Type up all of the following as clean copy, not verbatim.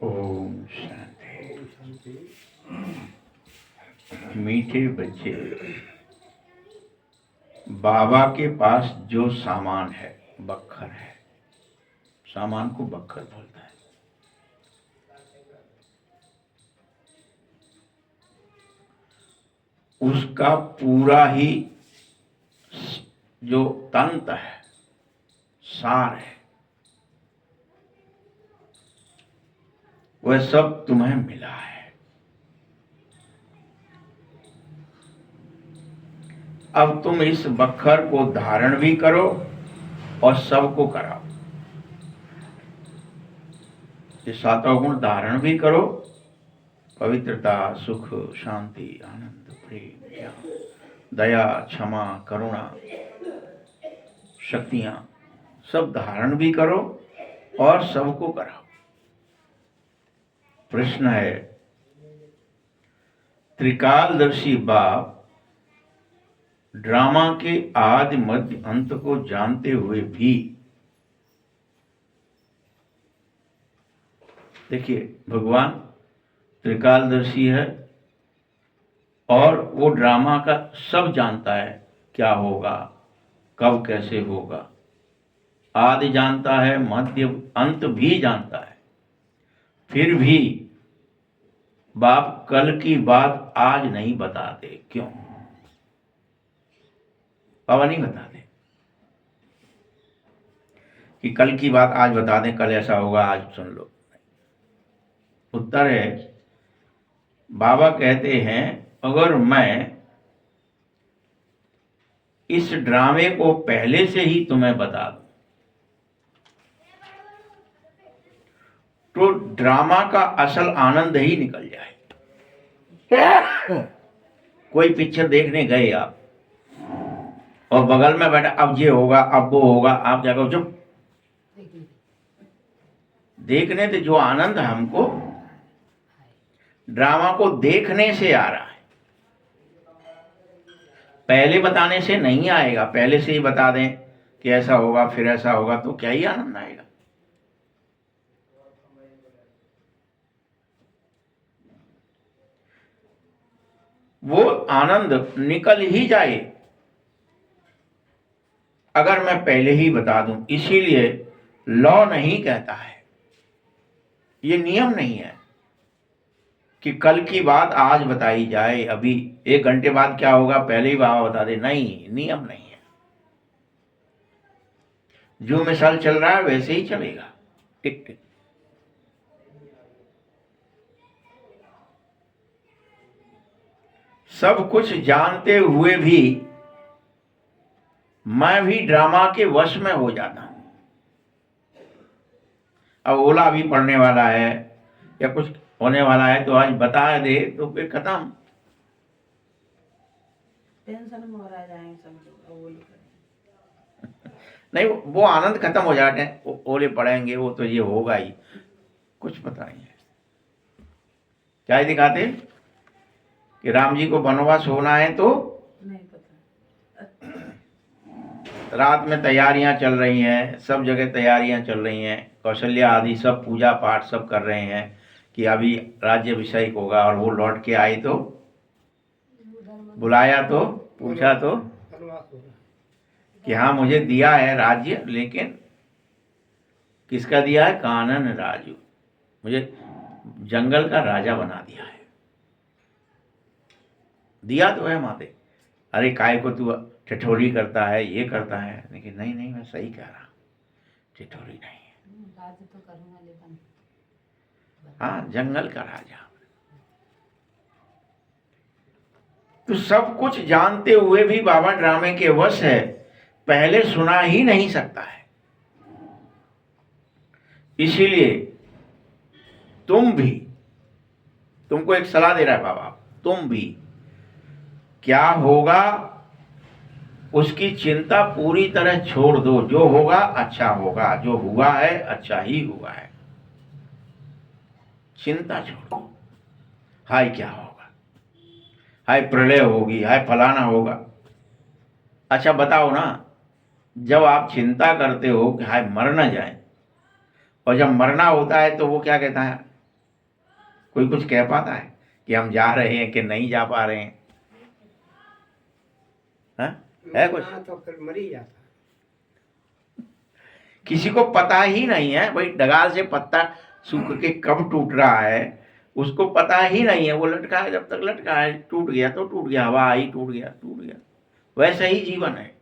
ओम शांति। मीठे बच्चे, बाबा के पास जो सामान है बक्खर है। सामान को बक्खर बोलता है। उसका पूरा ही जो तंत्र है, सार है, वह सब तुम्हें मिला है। अब तुम इस बक्खर को धारण भी करो और सबको कराओ। ये सातों गुण धारण भी करो, पवित्रता, सुख, शांति, आनंद, प्रेम, ज्ञान, दया, क्षमा, करुणा, शक्तियां सब धारण भी करो और सबको कराओ। प्रश्न है, त्रिकालदर्शी बाप ड्रामा के आदि मध्य अंत को जानते हुए भी, देखिए भगवान त्रिकालदर्शी है और वो ड्रामा का सब जानता है, क्या होगा, कब कैसे होगा, आदि जानता है, मध्य अंत भी जानता है। फिर भी बाप कल की बात आज नहीं बताते। क्यों बाबा नहीं बताते कि कल की बात आज बता दें, कल ऐसा होगा आज सुन लो? उत्तर है, बाबा कहते हैं अगर मैं इस ड्रामे को पहले से ही तुम्हें बता दूं तो ड्रामा का असल आनंद ही निकल जाए। कोई पिक्चर देखने गए आप और बगल में बैठा, अब ये होगा, अब वो होगा, आप क्या करो, चुप। देखने से जो आनंद हमको ड्रामा को देखने से आ रहा है, पहले बताने से नहीं आएगा। पहले से ही बता दें कि ऐसा होगा फिर ऐसा होगा तो क्या ही आनंद आएगा। वो आनंद निकल ही जाए अगर मैं पहले ही बता दूं। इसीलिए लॉ नहीं कहता है, ये नियम नहीं है कि कल की बात आज बताई जाए, अभी 1 घंटे बाद क्या होगा पहले ही बाबा बता दे। नहीं, नियम नहीं है। जो मिसाल चल रहा है वैसे ही चलेगा, टिक टिक। सब कुछ जानते हुए भी मैं भी ड्रामा के वश में हो जाता हूं। अब ओला भी पड़ने वाला है या कुछ होने वाला है तो आज बता दे तो फिर खत्म। टेंशन में हो रहा जाएंगे सब लोग। नहीं, वो आनंद खत्म हो जाते हैं। ओले पड़ेंगे वो तो ये होगा ही, कुछ पता नहीं है। क्या ही दिखाते कि राम जी को वनवास होना है तो नहीं पता। रात में तैयारियां चल रही हैं, सब जगह तैयारियां चल रही हैं। कौशल्या आदि सब पूजा पाठ सब कर रहे हैं कि अभी राज्याभिषेक होगा। और वो लौट के आई तो बुलाया तो पूछा तो कि हाँ मुझे दिया है राज्य, लेकिन किसका दिया है? कानन राजू, मुझे जंगल का राजा बना दिया है। दिया तो है माते, अरे काय को तू ठिठोरी करता है, ये करता है। लेकिन नहीं नहीं, मैं सही कह रहा हूँ, ठिठोरी नहीं है। राज तो करूंगा लेकिन हाँ, जंगल का राजा। तो सब कुछ जानते हुए भी बाबा ड्रामे के वश है, पहले सुना ही नहीं सकता है। इसीलिए तुम भी, तुमको एक सलाह दे रहा है बाबा, तुम भी क्या होगा उसकी चिंता पूरी तरह छोड़ दो। जो होगा अच्छा होगा, जो हुआ है अच्छा ही हुआ है। चिंता छोड़ दो, हाय क्या होगा, हाय प्रलय होगी, हाय फलाना होगा। अच्छा बताओ ना, जब आप चिंता करते हो कि हाय मर न जाए, और जब मरना होता है तो वो क्या कहता है? कोई कुछ कह पाता है कि हम जा रहे हैं कि नहीं जा पा रहे हैं? है कुछ? तो फिर मर ही जाता। किसी को पता ही नहीं है भाई, डगाल से पत्ता सूख के कब टूट रहा है उसको पता ही नहीं है। वो लटका है, जब तक लटका है, टूट गया तो टूट गया, हवा आई टूट गया, टूट गया। वैसा ही जीवन है।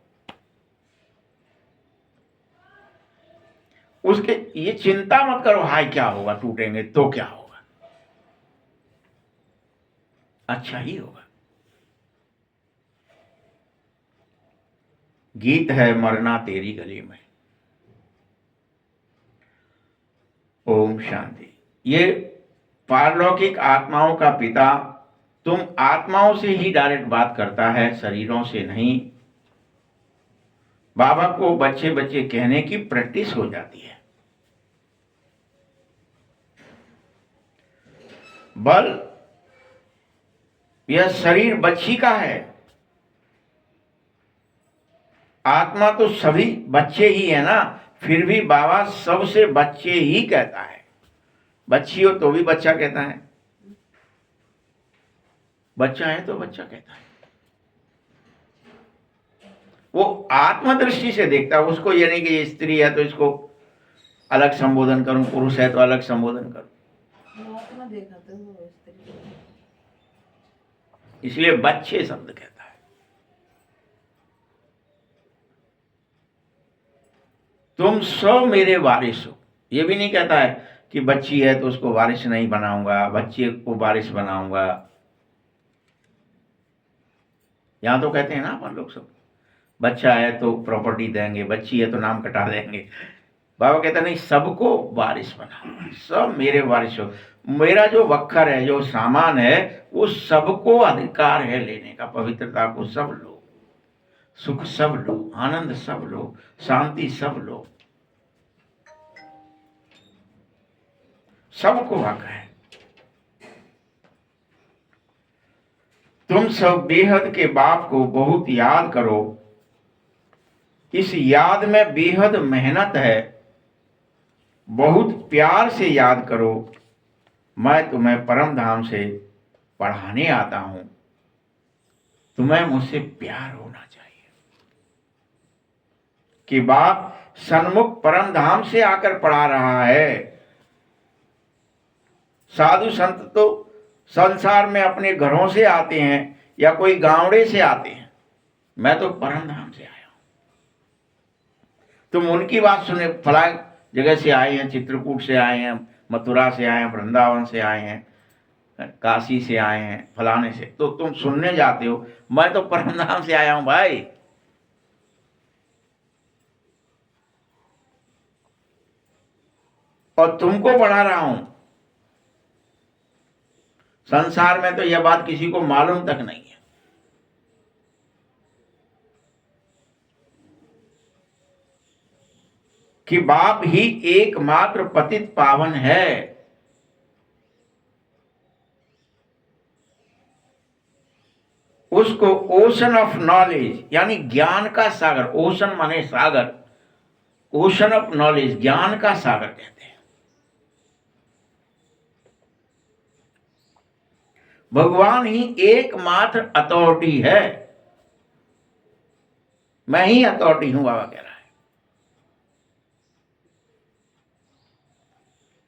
उसके ये चिंता मत करो, हाय क्या होगा, टूटेंगे तो क्या होगा, अच्छा ही होगा। गीत है मरना तेरी गली में। ओम शांति। ये पारलौकिक आत्माओं का पिता तुम आत्माओं से ही डायरेक्ट बात करता है, शरीरों से नहीं। बाबा को बच्चे बच्चे कहने की प्रैक्टिस हो जाती है। बल यह शरीर बच्ची का है, आत्मा तो सभी बच्चे ही है ना, फिर भी बाबा सबसे बच्चे ही कहता है। बच्ची हो तो भी बच्चा कहता है, बच्चा है तो बच्चा कहता है। वो आत्मदृष्टि से देखता है उसको, ये नहीं कि ये स्त्री है तो इसको अलग संबोधन करूं, पुरुष है तो अलग संबोधन करूं। आत्मा देखा तो वो स्त्री, इसलिए बच्चे शब्द कहता है। तुम सब मेरे वारिस हो। ये भी नहीं कहता है कि बच्ची है तो उसको वारिस नहीं बनाऊंगा, बच्चे को वारिस बनाऊंगा। यहां तो कहते हैं ना अपन लोग सब, बच्चा है तो प्रॉपर्टी देंगे, बच्ची है तो नाम कटा देंगे। बाबा कहता नहीं, सबको वारिस बनाओ, सब मेरे वारिस हो। मेरा जो वक्खर है, जो सामान है, वो सबको अधिकार है लेने का। पवित्रता को सब लो, सुख सब लो, आनंद सब लो, शांति सब लो, सबको हक है। तुम सब बेहद के बाप को बहुत याद करो। इस याद में बेहद मेहनत है, बहुत प्यार से याद करो। मैं तुम्हें परम धाम से पढ़ाने आता हूं, तुम्हें मुझसे प्यार होना चाहिए। कि बाप सन्मुख परम धाम से आकर पढ़ा रहा है। साधु संत तो संसार में अपने घरों से आते हैं या कोई गांवड़े से आते हैं, मैं तो परम धाम से आया हूं। तुम उनकी बात सुने, फला जगह से आए हैं, चित्रकूट से आए हैं, मथुरा से आए हैं, वृंदावन से आए हैं, काशी से आए हैं, फलाने से, तो तुम सुनने जाते हो। मैं तो परम धाम से आया हूं भाई। और तुमको पढ़ा रहा हूं। संसार में तो यह बात किसी को मालूम तक नहीं है। कि बाप ही एकमात्र पतित पावन है। उसको ओशन ऑफ नॉलेज यानी ज्ञान का सागर, ओशन माने सागर, ओशन ऑफ नॉलेज ज्ञान का सागर कहते हैं। भगवान ही एकमात्र अथॉरिटी है। मैं ही अथॉरिटी हूं, बाबा कह रहा है।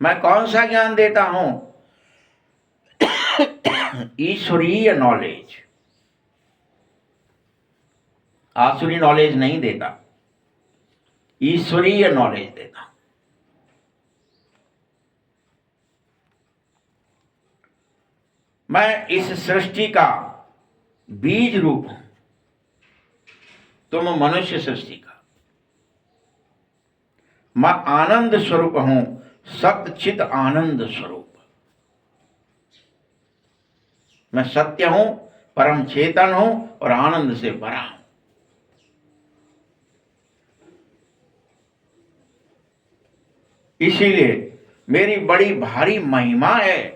मैं कौन सा ज्ञान देता हूं? ईश्वरीय नॉलेज, आसुरी नॉलेज नहीं देता, ईश्वरीय नॉलेज देता हूं। मैं इस सृष्टि का बीज रूप हूं, तुम मनुष्य सृष्टि का। मैं आनंद स्वरूप हूं, सत्य चित आनंद स्वरूप। मैं सत्य हूं, परम चेतन हूं और आनंद से भरा हूं। इसीलिए मेरी बड़ी भारी महिमा है।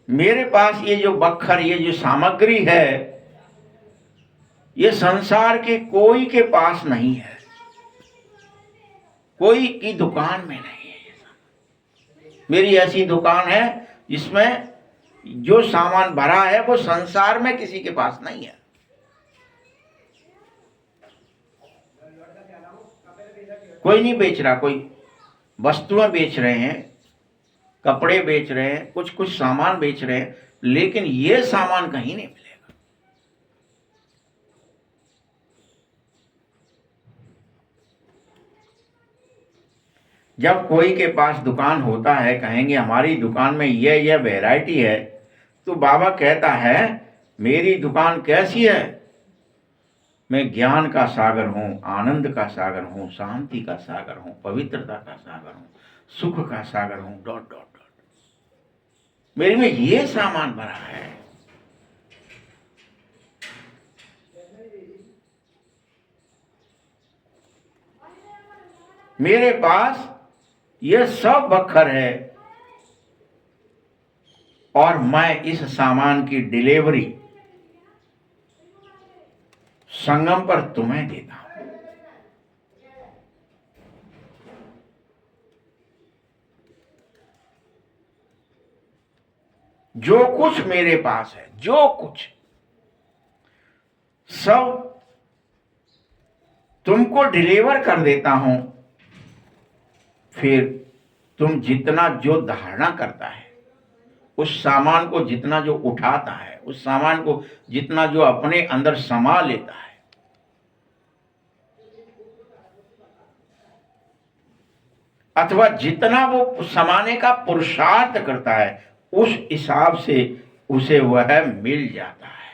मेरे पास ये जो बखर, ये जो सामग्री है, ये संसार के कोई के पास नहीं है। कोई की दुकान में नहीं है ये सामान। मेरी ऐसी दुकान है जिसमें जो सामान भरा है वो संसार में किसी के पास नहीं है। कोई नहीं बेच रहा, कोई वस्तुएं बेच रहे हैं, कपड़े बेच रहे हैं, कुछ कुछ सामान बेच रहे हैं, लेकिन ये सामान कहीं नहीं मिलेगा। जब कोई के पास दुकान होता है, कहेंगे हमारी दुकान में यह वैरायटी है, तो बाबा कहता है मेरी दुकान कैसी है? मैं ज्ञान का सागर हूं, आनंद का सागर हूं, शांति का सागर हूं, पवित्रता का सागर हूं, सुख का सागर हूं, डॉट डॉट डॉट। मेरे में ये सामान भरा है। मेरे पास ये सब बखर है और मैं इस सामान की डिलीवरी संगम पर तुम्हें देता हूं। जो कुछ मेरे पास है, जो कुछ, सब तुमको डिलीवर कर देता हूं। फिर तुम जितना जो धारणा करता है, उस सामान को जितना जो उठाता है, उस सामान को जितना जो अपने अंदर समा लेता है, अथवा जितना वो समाने का पुरुषार्थ करता है, उस हिसाब से उसे वह मिल जाता है।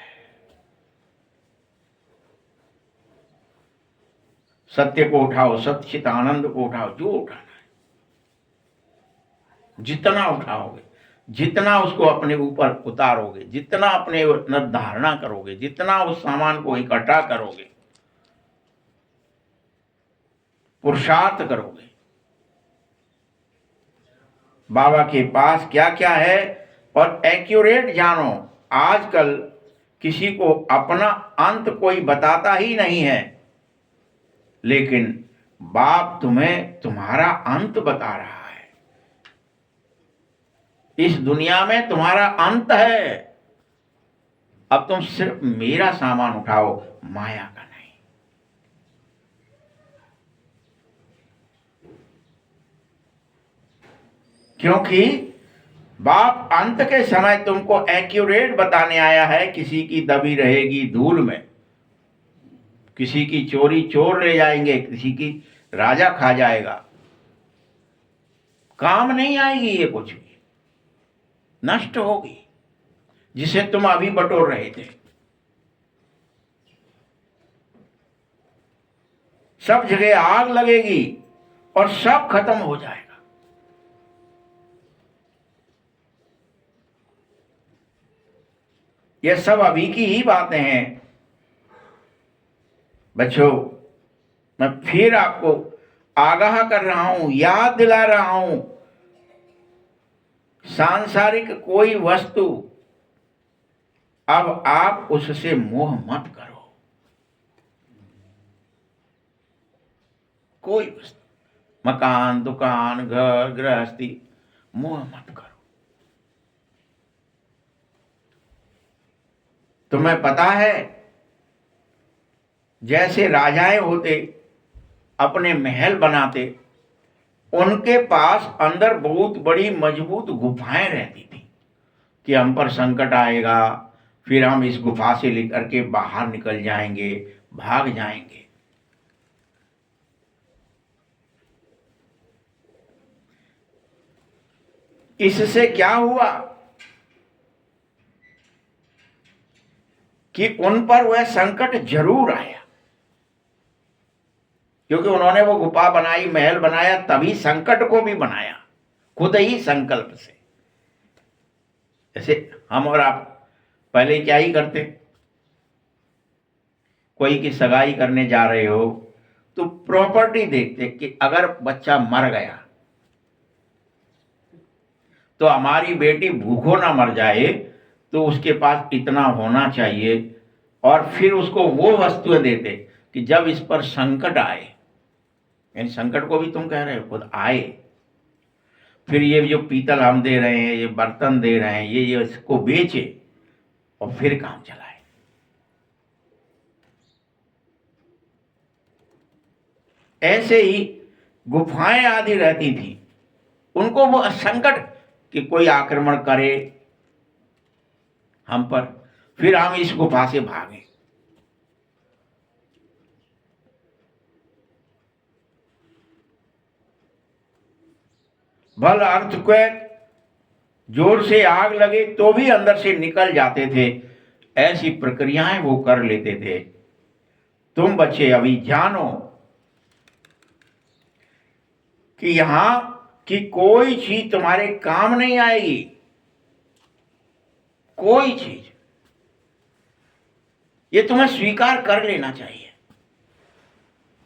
सत्य को उठाओ, सच्चित आनंद को उठाओ, जो उठाना है, जितना उठाओगे, जितना उसको अपने ऊपर उतारोगे, जितना अपने धारणा करोगे, जितना उस सामान को इकट्ठा करोगे, पुरुषार्थ करोगे। बाबा के पास क्या क्या है और एक्यूरेट जानो। आजकल किसी को अपना अंत कोई बताता ही नहीं है, लेकिन बाप तुम्हें तुम्हारा अंत बता रहा है। इस दुनिया में तुम्हारा अंत है। अब तुम सिर्फ मेरा सामान उठाओ, माया का नहीं। क्योंकि बाप अंत के समय तुमको एक्यूरेट बताने आया है। किसी की दबी रहेगी धूल में, किसी की चोरी चोर ले जाएंगे, किसी की राजा खा जाएगा। काम नहीं आएगी ये कुछ भी, नष्ट होगी। जिसे तुम अभी बटोर रहे थे, सब जगह आग लगेगी और सब खत्म हो जाएगा। ये सब अभी की ही बातें हैं बच्चों। मैं फिर आपको आगाह कर रहा हूं, याद दिला रहा हूं, सांसारिक कोई वस्तु अब आप उससे मोह मत करो। कोई वस्तु, मकान, दुकान, घर, गृहस्थी, मोह मत करो। तुम्हें पता है, जैसे राजाएं होते अपने महल बनाते, उनके पास अंदर बहुत बड़ी मजबूत गुफाएं रहती थी कि हम पर संकट आएगा, फिर हम इस गुफा से लेकर के बाहर निकल जाएंगे, भाग जाएंगे। इससे क्या हुआ कि उन पर वह संकट जरूर आया, क्योंकि उन्होंने वो गुफा बनाई, महल बनाया, तभी संकट को भी बनाया खुद ही संकल्प से। जैसे हम और आप पहले क्या ही करते, कोई की सगाई करने जा रहे हो तो प्रॉपर्टी देखते कि अगर बच्चा मर गया तो हमारी बेटी भूखों ना मर जाए, तो उसके पास इतना होना चाहिए। और फिर उसको वो वस्तुएं देते कि जब इस पर संकट आए, इन संकट को भी तुम कह रहे हो खुद आए, फिर ये जो पीतल हम दे रहे हैं, ये बर्तन दे रहे हैं, ये इसको बेचे और फिर काम चलाए। ऐसे ही गुफाएं आदि रहती थी, उनको वो संकट कि कोई आक्रमण करे हम पर, फिर हम इस गुफा से भागे। भल अर्थक्वेक, जोर से आग लगे तो भी अंदर से निकल जाते थे, ऐसी प्रक्रियाएं वो कर लेते थे। तुम बच्चे अभी जानो कि यहां की कोई चीज तुम्हारे काम नहीं आएगी, कोई चीज। ये तुम्हें स्वीकार कर लेना चाहिए।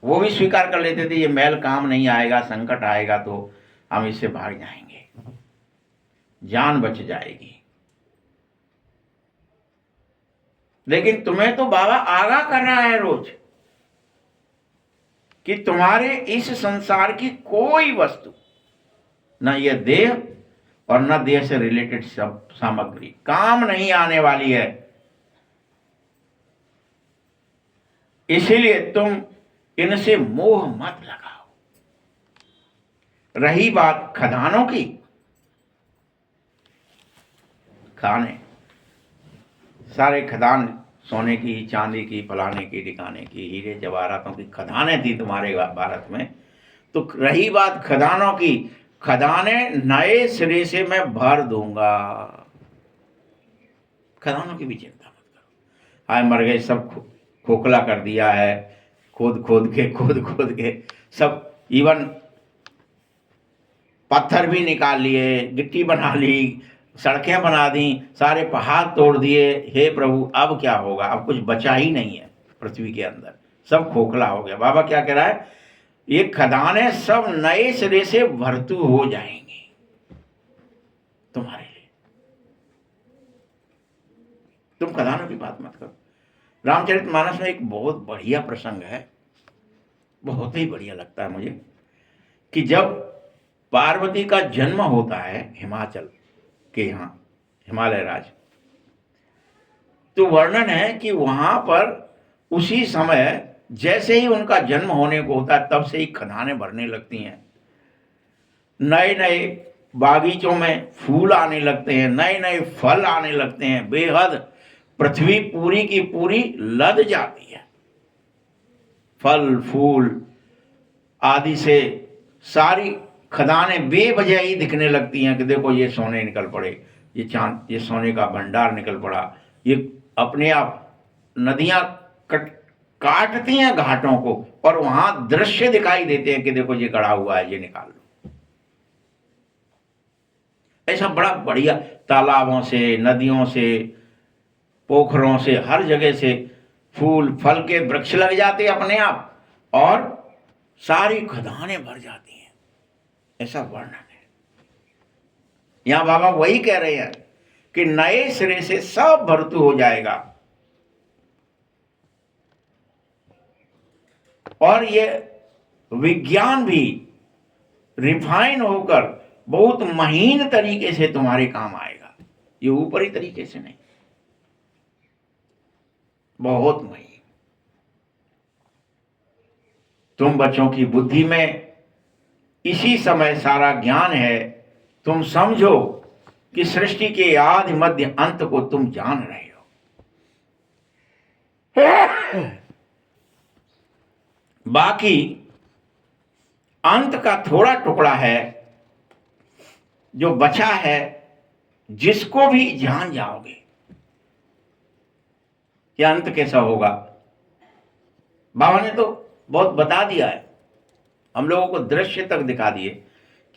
वो भी स्वीकार कर लेते थे, ये महल काम नहीं आएगा, संकट आएगा तो हम इससे भाग जाएंगे, जान बच जाएगी। लेकिन तुम्हें तो बाबा आगाह कर रहा है रोज कि तुम्हारे इस संसार की कोई वस्तु, न यह देह और न देह से रिलेटेड सब सामग्री काम नहीं आने वाली है। इसीलिए तुम इनसे मोह मत लगाओ। रही बात खदानों की, खाने सारे खदान सोने की, चांदी की, फलाने की, टिकाने की, हीरे जवाहरातों की खदानें थी तुम्हारे भारत में। तो रही बात खदानों की, खदाने नए सिरे से मैं भर दूंगा। खदानों की भी चिंता मत करो। आए मर गए, सब खोखला कर दिया है, खोद खोद के सब, इवन पत्थर भी निकाल लिए, गिट्टी बना ली, सड़कें बना दी, सारे पहाड़ तोड़ दिए। हे प्रभु, अब क्या होगा? अब कुछ बचा ही नहीं है पृथ्वी के अंदर, सब खोखला हो गया। बाबा क्या कह रहा है? ये खदानें सब नए सिरे से भरतू हो जाएंगी तुम्हारे लिए। तुम खदानों की बात मत करो। रामचरितमानस में एक बहुत बढ़िया प्रसंग है, बहुत ही बढ़िया लगता है मुझे, कि जब पार्वती का जन्म होता है हिमाचल के यहाँ, हिमालय राज, तो वर्णन है कि वहां पर उसी समय जैसे ही उनका जन्म होने को होता है, तब से ही खदानें भरने लगती हैं। नए नए बागीचों में फूल आने लगते हैं, नए नए फल आने लगते हैं, बेहद पृथ्वी पूरी की पूरी लद जाती है। फल फूल आदि से सारी खदानें बेवजह ही दिखने लगती हैं कि देखो ये सोने निकल पड़े, ये चांद, ये सोने का भंडार निकल पड़ा। ये अपने आप नदियां काटती हैं घाटों को, और वहां दृश्य दिखाई देते हैं कि देखो ये गड़ा हुआ है, ये निकाल लो। ऐसा बड़ा बढ़िया तालाबों से, नदियों से, पोखरों से, हर जगह से फूल फल के वृक्ष लग जाते अपने आप, और सारी खदानें भर जाती हैं। ऐसा वर्णन है। यहां बाबा वही कह रहे हैं कि नए सिरे से सब भरतू हो जाएगा। और ये विज्ञान भी रिफाइन होकर बहुत महीन तरीके से तुम्हारे काम आएगा। ये ऊपरी तरीके से नहीं, बहुत महीन। तुम बच्चों की बुद्धि में इसी समय सारा ज्ञान है। तुम समझो कि सृष्टि के आदि मध्य अंत को तुम जान रहे हो। बाकी अंत का थोड़ा टुकड़ा है जो बचा है, जिसको भी जान जाओगे कि अंत कैसा होगा। बाबा ने तो बहुत बता दिया है, हम लोगों को दृश्य तक दिखा दिए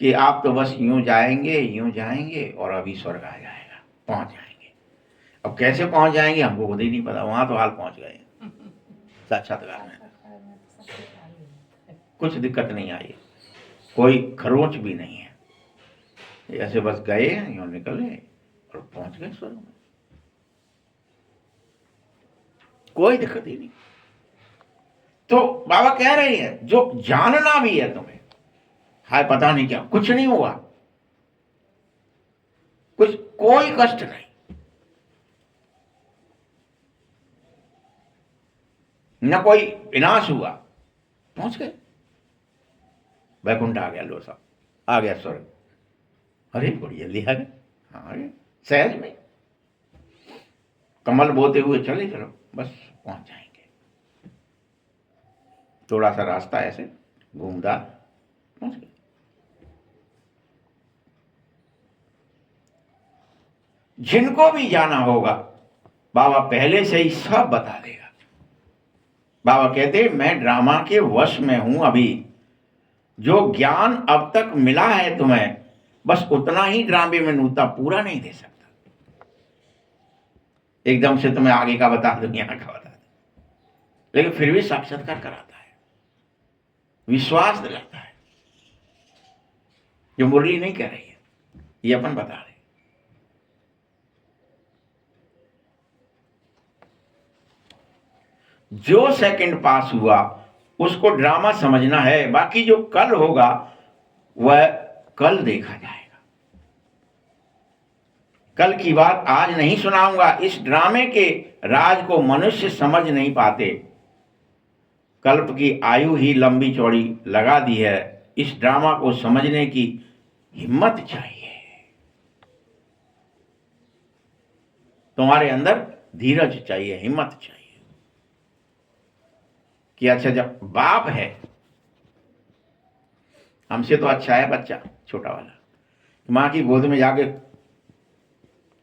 कि आप तो बस यूं जाएंगे और अभी स्वर्ग आ जाएगा, पहुंच जाएंगे। अब कैसे पहुंच जाएंगे हमको खुद ही नहीं पता। वहां तो हाल पहुंच गए साक्षात्कार में, कुछ दिक्कत नहीं आई, कोई खरोंच भी नहीं है। ऐसे बस गए, यूं निकले और पहुंच गए स्वर्ग में, कोई दिक्कत ही नहीं। तो बाबा कह रहे हैं जो जानना भी है तुम्हें, हाय पता नहीं क्या, कुछ नहीं हुआ, कुछ कोई कष्ट नहीं, न कोई विनाश हुआ, पहुंच गए, वैकुंठ आ गया, लो साहब आ गया स्वर्ग। अरे बड़ी जल्दी आ गए, हाँ आ गए सहज में, कमल बोते हुए चले चलो, बस पहुंच जाएंगे, थोड़ा सा रास्ता ऐसे घूमदार, पहुंच गए। जिनको भी जाना होगा बाबा पहले से ही सब बता देगा। बाबा कहते मैं ड्रामा के वश में हूं, अभी जो ज्ञान अब तक मिला है तुम्हें बस उतना ही ड्रामे में नूता, पूरा नहीं दे सकता। एकदम से तुम्हें आगे का बता दूं, यहां का बता दूं, लेकिन फिर भी साक्षात्कार कराता है, विश्वास दिलाता है। जो मुरली नहीं कह रही है, ये अपन बता रहे। जो सेकंड पास हुआ उसको ड्रामा समझना है, बाकी जो कल होगा वह कल देखा जाएगा। कल की बात आज नहीं सुनाऊंगा। इस ड्रामे के राज को मनुष्य समझ नहीं पाते, कल्प की आयु ही लंबी चौड़ी लगा दी है। इस ड्रामा को समझने की हिम्मत चाहिए, तुम्हारे अंदर धीरज चाहिए, हिम्मत चाहिए कि अच्छा जब बाप है, हमसे तो अच्छा है बच्चा छोटा वाला, मां की गोद में जाके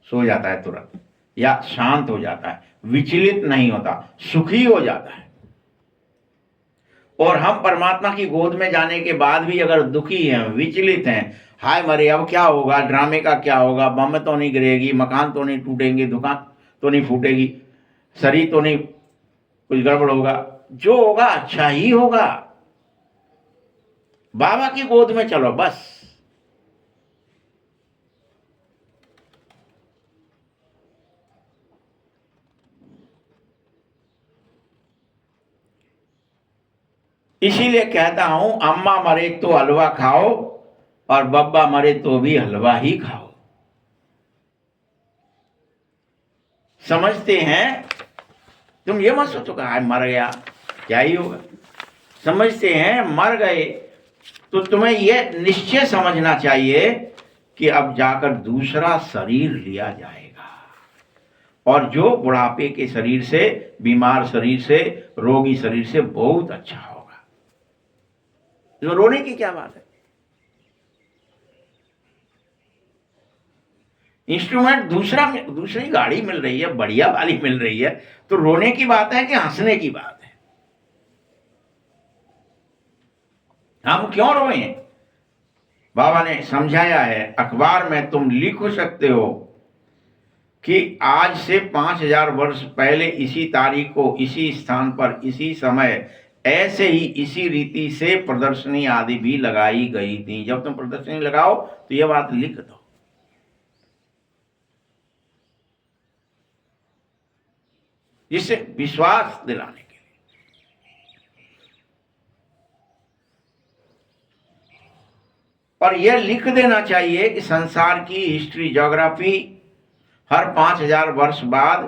सो जाता है तुरंत, या शांत हो जाता है, विचलित नहीं होता, सुखी हो जाता है। और हम परमात्मा की गोद में जाने के बाद भी अगर दुखी हैं, विचलित हैं, हाय मरे अब क्या होगा, ड्रामे का क्या होगा, बम तो नहीं गिरेगी, मकान तो नहीं टूटेंगे, दुकान तो नहीं फूटेगी, शरीर तो नहीं कुछ गड़बड़ होगा, जो होगा अच्छा ही होगा, बाबा की गोद में चलो बस। इसीलिए कहता हूं अम्मा मरे तो हलवा खाओ और बब्बा मरे तो भी हलवा ही खाओ। समझते हैं, तुम ये मत सोचो कि मर गया क्या ही होगा, समझते हैं मर गए तो तुम्हें यह निश्चय समझना चाहिए कि अब जाकर दूसरा शरीर लिया जाएगा, और जो बुढ़ापे के शरीर से, बीमार शरीर से, रोगी शरीर से बहुत अच्छा होगा। तो रोने की क्या बात है, इंस्ट्रूमेंट दूसरी गाड़ी मिल रही है, बढ़िया वाली मिल रही है, तो रोने की बात है कि हंसने की बात है? हम क्यों रोए? बाबा ने समझाया है, अखबार में तुम लिख सकते हो कि आज से 5000 वर्ष पहले इसी तारीख को इसी स्थान पर इसी समय ऐसे ही इसी रीति से प्रदर्शनी आदि भी लगाई गई थी। जब तुम प्रदर्शनी लगाओ तो यह बात लिख दो, जिससे विश्वास दिलाने के लिए। और यह लिख देना चाहिए कि संसार की हिस्ट्री, ज्योग्राफी हर 5000 वर्ष बाद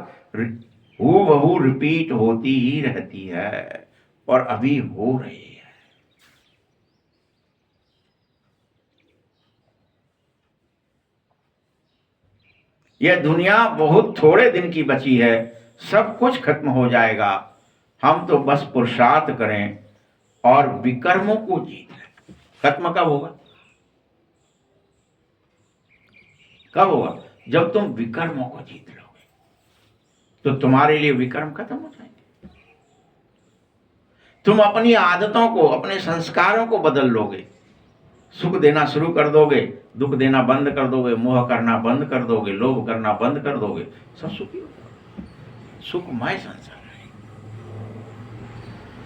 हूबहू रिपीट होती ही रहती है, और अभी हो रही है। यह दुनिया बहुत थोड़े दिन की बची है, सब कुछ खत्म हो जाएगा। हम तो बस पुरुषार्थ करें और विकर्मों को जीत लें। खत्म कब होगा? कब होगा? जब तुम विकर्मों को जीत लोगे, तो तुम्हारे लिए विकर्म खत्म हो जाएंगे। तुम अपनी आदतों को, अपने संस्कारों को बदल लोगे, सुख देना शुरू कर दोगे, दुख देना बंद कर दोगे, मोह करना बंद कर दोगे, लोभ करना बंद कर दोगे, सब सुखी हो जाओगे। सुखमय संसार है,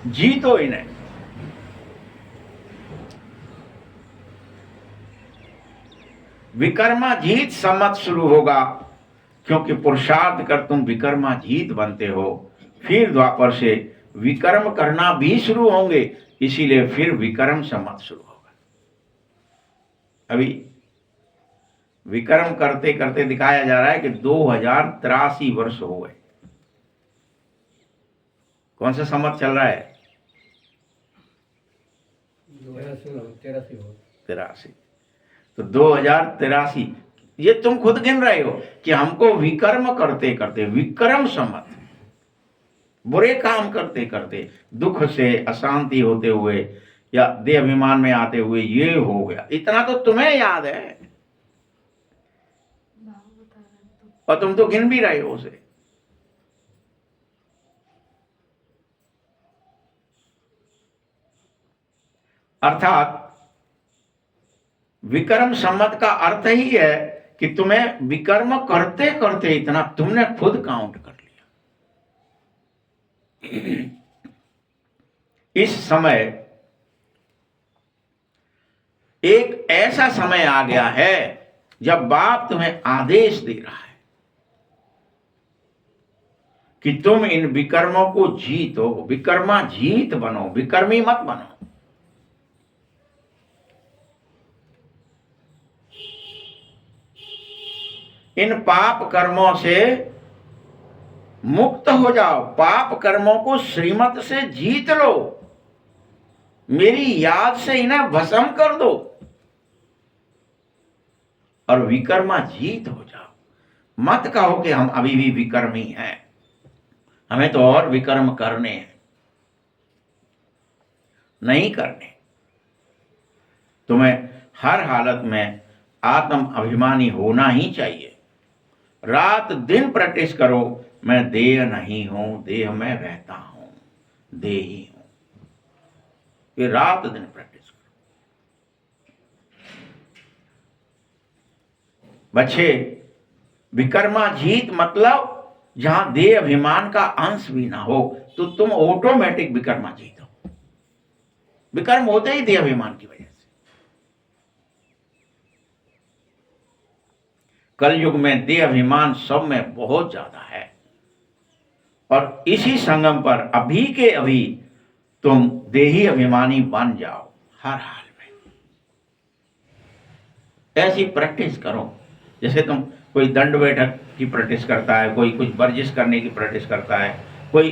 जीतो इन्हें। विकर्माजीत सम्मत शुरू होगा, क्योंकि पुरुषार्थ कर तुम विकर्माजीत बनते हो। फिर द्वापर से विकर्म करना भी शुरू होंगे, इसीलिए फिर विकर्म संवत शुरू होगा। अभी विकर्म करते करते दिखाया जा रहा है कि 2083 वर्ष हो गए। कौन सा संवत चल रहा है? 83। तो 2083, ये तुम खुद गिन रहे हो कि हमको विकर्म करते करते, विक्रम संवत, बुरे काम करते करते, दुख से अशांति होते हुए या देह अभिमान में आते हुए ये हो गया। इतना तो तुम्हें याद है और तुम तो गिन भी रहे हो उसे। अर्थात विकर्म संवत का अर्थ ही है कि तुम्हें विकर्म करते करते इतना तुमने खुद काउंट कर लिया। इस समय एक ऐसा समय आ गया है जब बाप तुम्हें आदेश दे रहा है कि तुम इन विकर्मों को जीतो, विकर्मा जीत बनो, विकर्मी मत बनो। इन पाप कर्मों से मुक्त हो जाओ, पाप कर्मों को श्रीमत से जीत लो, मेरी याद से इन्हें भस्म कर दो और विकर्मा जीत हो जाओ। मत कहो कि हम अभी भी विकर्मी हैं, हमें तो और विकर्म करने हैं। नहीं करने। तुम्हें हर हालत में आत्म अभिमानी होना ही चाहिए। रात दिन प्रैक्टिस करो, मैं देह नहीं हूं, देह में रहता हूं, देही हूं। ये रात दिन प्रैक्टिस करो। बच्चे, विकर्मा जीत मतलब जहां देह अभिमान का अंश भी ना हो, तो तुम ऑटोमेटिक विकर्मा जीत हो। विकर्म होते ही देह अभिमान की वजह से। कलयुग में देह अभिमान सब में बहुत ज्यादा है और इसी संगम पर अभी के अभी तुम देही अभिमानी बन जाओ हर हाल में। ऐसी प्रैक्टिस करो जैसे तुम कोई दंड बैठक की प्रैक्टिस करता है, कोई कुछ वर्जिश करने की प्रैक्टिस करता है, कोई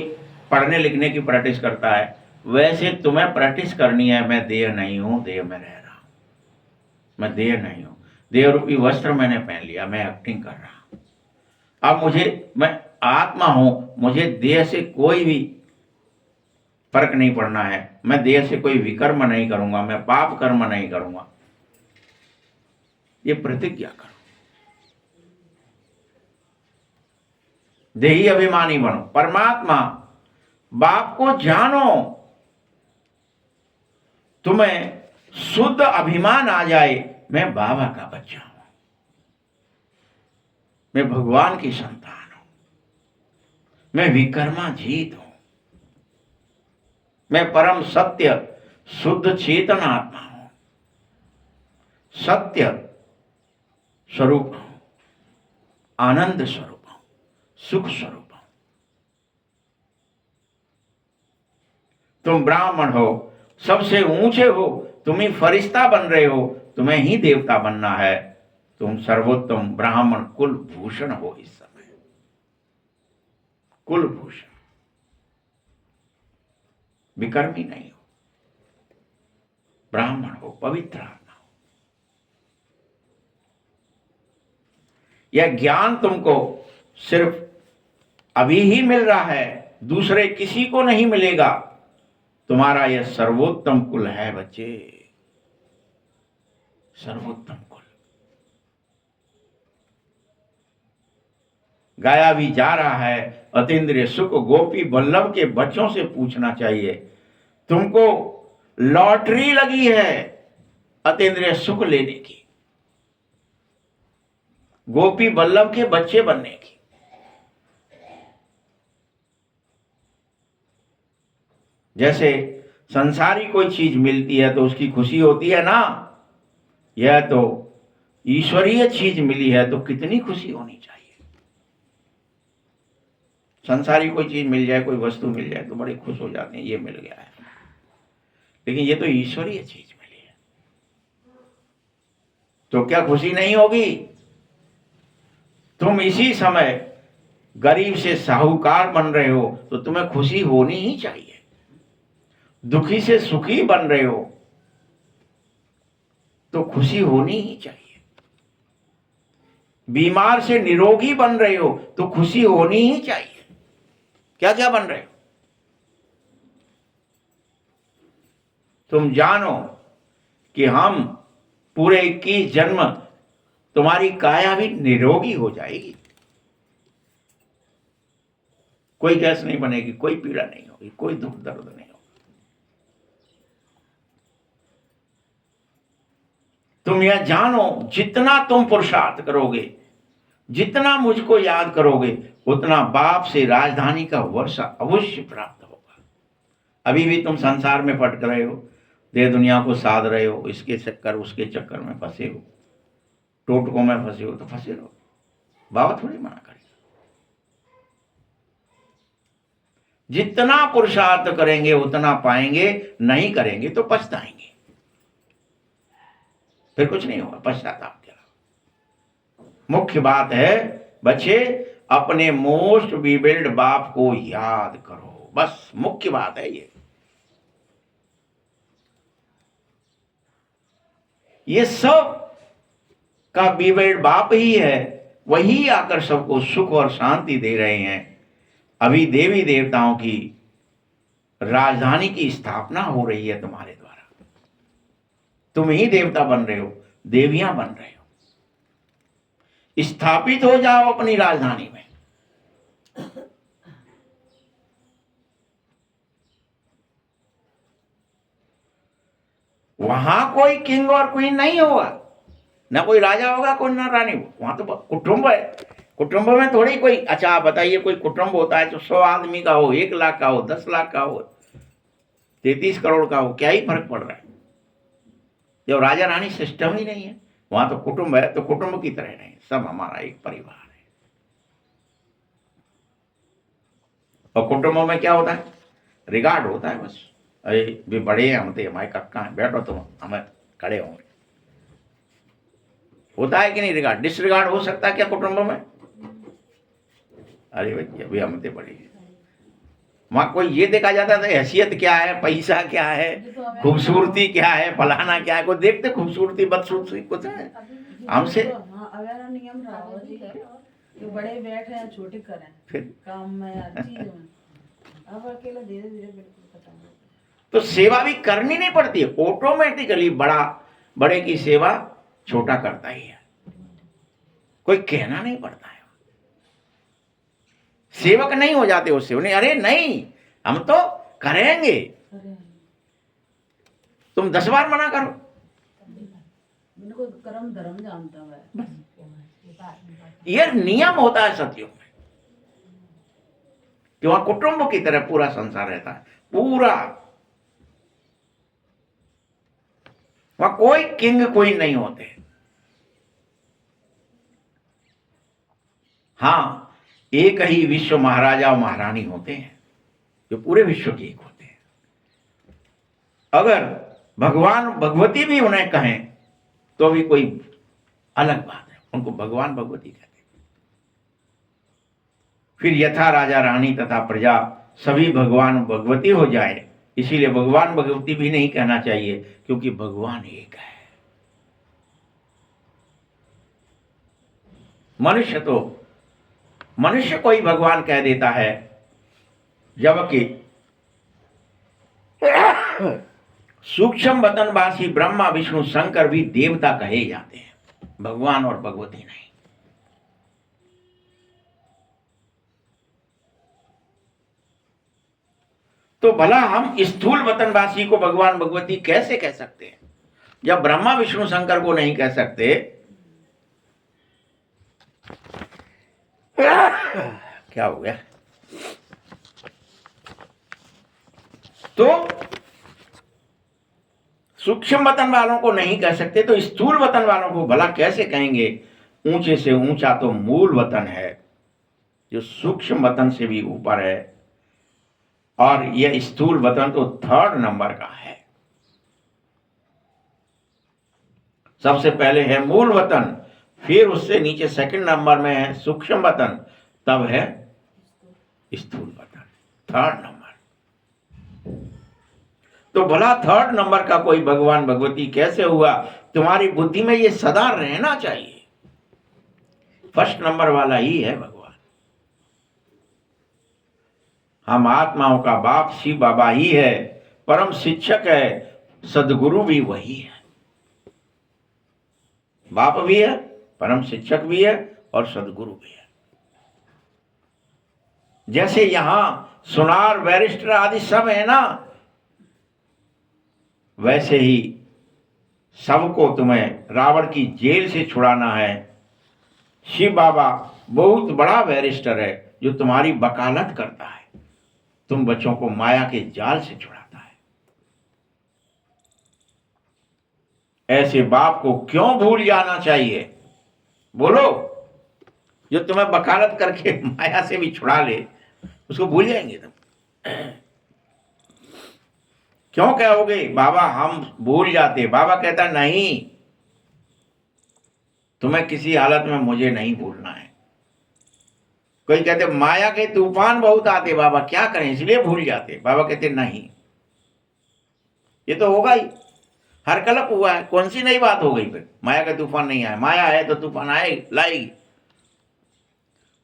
पढ़ने लिखने की प्रैक्टिस करता है, वैसे तुम्हें प्रैक्टिस करनी है। मैं देह नहीं हूं, देह में रह रहा हूं, मैं देह नहीं हूं, देह रूपी वस्त्र मैंने पहन लिया, मैं एक्टिंग कर रहा हूं। अब मैं आत्मा हूं, मुझे देह से कोई भी फर्क नहीं पड़ना है। मैं देह से कोई विकर्म नहीं करूंगा, मैं पाप कर्म नहीं करूंगा। ये प्रतिज्ञा करो। देही अभिमानी बनो, परमात्मा बाप को जानो। तुम्हें शुद्ध अभिमान आ जाए, मैं बाबा का बच्चा हूं, मैं भगवान की संतान हूं, मैं विकर्मा जीत हूं, मैं परम सत्य शुद्ध चेतन आत्मा हूं, सत्य स्वरूप हूं, आनंद स्वरूप हूं, सुख स्वरूप हूं। तुम ब्राह्मण हो, सबसे ऊंचे हो, तुम ही फरिश्ता बन रहे हो, तुम्हें ही देवता बनना है। तुम सर्वोत्तम ब्राह्मण कुल भूषण हो इस समय, कुल भूषण, विकर्मी नहीं हो, ब्राह्मण हो, पवित्र आत्मा हो। यह ज्ञान तुमको सिर्फ अभी ही मिल रहा है, दूसरे किसी को नहीं मिलेगा। तुम्हारा यह सर्वोत्तम कुल है बच्चे, सर्वोत्तम कुल। गाया भी जा रहा है, अतीन्द्रिय सुख गोपी वल्लभ के बच्चों से पूछना चाहिए, तुमको लॉटरी लगी है अतीन्द्रिय सुख लेने की, गोपी वल्लभ के बच्चे बनने की। जैसे संसारी कोई चीज मिलती है तो उसकी खुशी होती है ना, यह तो ईश्वरीय चीज मिली है तो कितनी खुशी होनी चाहिए। संसारी कोई चीज मिल जाए, कोई वस्तु मिल जाए तो बड़े खुश हो जाते हैं, ये मिल गया है। लेकिन ये तो ईश्वरीय चीज मिली है, तो क्या खुशी नहीं होगी? तुम इसी समय गरीब से साहूकार बन रहे हो तो तुम्हें खुशी होनी ही चाहिए। दुखी से सुखी बन रहे हो तो खुशी होनी ही चाहिए। बीमार से निरोगी बन रहे हो तो खुशी होनी ही चाहिए। क्या क्या बन रहे हो? तुम जानो कि हम पूरे 21 जन्म तुम्हारी काया भी निरोगी हो जाएगी, कोई गैस नहीं बनेगी, कोई पीड़ा नहीं होगी, कोई दुख दर्द नहीं होगा। तुम यह जानो जितना तुम पुरुषार्थ करोगे, जितना मुझको याद करोगे, उतना बाप से राजधानी का वर्षा अवश्य प्राप्त होगा। अभी भी तुम संसार में भटक रहे हो, देह दुनिया को साध रहे हो, इसके चक्कर उसके चक्कर में फंसे हो, टोटकों में फंसे हो तो फंसे रहो, बाबा थोड़ी मना करेगा। जितना पुरुषार्थ करेंगे उतना पाएंगे, नहीं करेंगे तो पछताएंगे, फिर कुछ नहीं होगा पश्चाताप के अलावा। मुख्य बात है बच्चे, अपने मोस्ट बीबिल्ड बाप को याद करो, बस मुख्य बात है ये सब का बीबिल्ड बाप ही है, वही आकर सबको सुख और शांति दे रहे हैं। अभी देवी देवताओं की राजधानी की स्थापना हो रही है तुम्हारे द्वारा, तुम ही देवता बन रहे हो, देवियां बन रहे हो। स्थापित हो जाओ अपनी राजधानी में। वहां कोई किंग और क्वीन नहीं होगा, ना कोई राजा होगा, कोई ना रानी होगा। वहां तो कुटुंब है। कुटुंब में थोड़ी कोई, अच्छा आप बताइए, कोई कुटुंब होता है तो 100 आदमी का हो, 1 लाख का हो, 10 लाख का हो, 33 करोड़ का हो, क्या ही फर्क पड़ रहा है? जब राजा रानी सिस्टम ही नहीं है, वहां तो कुटुंब है, तो कुटुंब की तरह नहीं, सब हमारा एक परिवार है। और कुटुंबों में क्या होता है? रिगार्ड होता है बस, अरे भी बड़े हैं, हम तो हमारे कक्का हैं, बैठो तुम, हमें खड़े होंगे। होता है कि नहीं रिगार्ड? डिसरिगार्ड हो सकता है क्या कुटुंब में? अरे भाई अभी हम तो बड़े हैं। वहां कोई ये देखा जाता था हैसियत क्या है, पैसा क्या है, खूबसूरती क्या है, फलाना क्या है, कोई देखते खूबसूरती बदसूरती कुछ है हमसे? नियम रहा हो जी, जो बड़े बैठे हैं छोटे करें फिर काम में, हर चीज में। अब अकेला धीरे धीरे बिल्कुल खत्म हो। तो सेवा भी करनी नहीं पड़ती है, ऑटोमेटिकली बड़े की सेवा छोटा करता ही है, कोई कहना नहीं पड़ता है। सेवक नहीं हो जाते उससे, उन्हें अरे नहीं हम तो करेंगे, तुम 10 बार मना करो। इनको कर्म धर्म जानता है, यह नियम होता है सत्युग में, कि वहां कुटुंब की तरह पूरा संसार रहता है, पूरा। वहां कोई किंग कोई नहीं होते। हाँ, एक ही विश्व महाराजा और महारानी होते हैं जो पूरे विश्व के एक होते हैं। अगर भगवान भगवती भी उन्हें कहें तो भी कोई अलग बात है, उनको भगवान भगवती कहते हैं। फिर यथा राजा रानी तथा प्रजा सभी भगवान भगवती हो जाए, इसीलिए भगवान भगवती भी नहीं कहना चाहिए, क्योंकि भगवान एक है। मनुष्य को ही भगवान कह देता है, जबकि सूक्ष्म वतनवासी ब्रह्मा विष्णु शंकर भी देवता कहे जाते हैं, भगवान और भगवती नहीं। तो भला हम स्थूल वतनवासी को भगवान भगवती कैसे कह सकते हैं, जब ब्रह्मा विष्णु शंकर को नहीं कह सकते? क्या हो गया? तो सूक्ष्म वतन वालों को नहीं कह सकते, तो स्थूल वतन वालों को भला कैसे कहेंगे? ऊंचे से ऊंचा तो मूल वतन है, जो सूक्ष्म वतन से भी ऊपर है, और यह स्थूल वतन तो 3rd नंबर का है। सबसे पहले है मूल वतन, फिर उससे नीचे 2nd नंबर में है सूक्ष्म वतन, तब है स्थूल वतन 3rd नंबर। तो भला 3rd नंबर का कोई भगवान भगवती कैसे हुआ? तुम्हारी बुद्धि में ये सदा रहना चाहिए, 1st नंबर वाला ही है भगवान। हम आत्माओं का बाप शिव बाबा ही है, परम शिक्षक है, सदगुरु भी वही है। बाप भी है, परम शिक्षक भी है, और सदगुरु भी है। जैसे यहां सुनार, बैरिस्टर आदि सब है ना, वैसे ही सबको तुम्हें रावण की जेल से छुड़ाना है। शिव बाबा बहुत बड़ा बैरिस्टर है जो तुम्हारी वकालत करता है, तुम बच्चों को माया के जाल से छुड़ाता है। ऐसे बाप को क्यों भूल जाना चाहिए? बोलो, जो तुम्हें वकालत करके माया से भी छुड़ा ले, उसको भूल जाएंगे तुम? क्यों कहोगे बाबा हम भूल जाते? बाबा कहता नहीं, तुम्हें किसी हालत में मुझे नहीं भूलना है। कोई कहते माया के तूफान बहुत आते बाबा, क्या करें इसलिए भूल जाते। बाबा कहते नहीं, ये तो होगा ही, हर कल्प हुआ है, कौन सी नई बात हो गई? फिर माया का तूफान नहीं आया, माया है तो तूफान आएगी, लाएगी,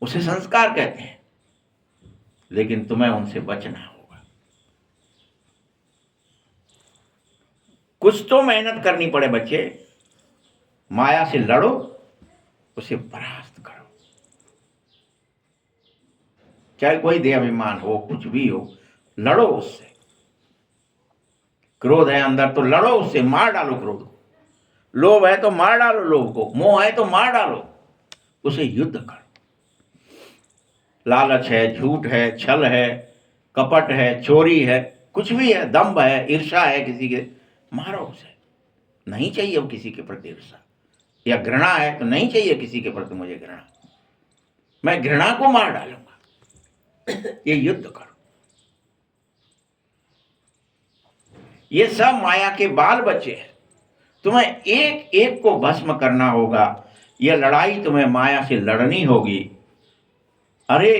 उसे संस्कार कहते हैं। लेकिन तुम्हें उनसे बचना होगा, कुछ तो मेहनत करनी पड़े बच्चे। माया से लड़ो, उसे परास्त करो, चाहे कोई देहाभिमान हो, कुछ भी हो, लड़ो उससे। क्रोध है अंदर तो लड़ो उससे, मार डालो क्रोध को। लोभ है तो मार डालो लोभ को, मोह है तो मार डालो, उसे युद्ध करो। लालच है, झूठ है, छल है, कपट है, चोरी है, कुछ भी है, दंभ है, ईर्ष्या है किसी के, मारो उसे। नहीं चाहिए अब किसी के प्रति ईर्ष्या, या घृणा है तो नहीं चाहिए किसी के प्रति मुझे घृणा, मैं घृणा को मार डालूंगा। ये युद्ध करो। ये सब माया के बाल बच्चे हैं, तुम्हें एक एक को भस्म करना होगा। यह लड़ाई तुम्हें माया से लड़नी होगी। अरे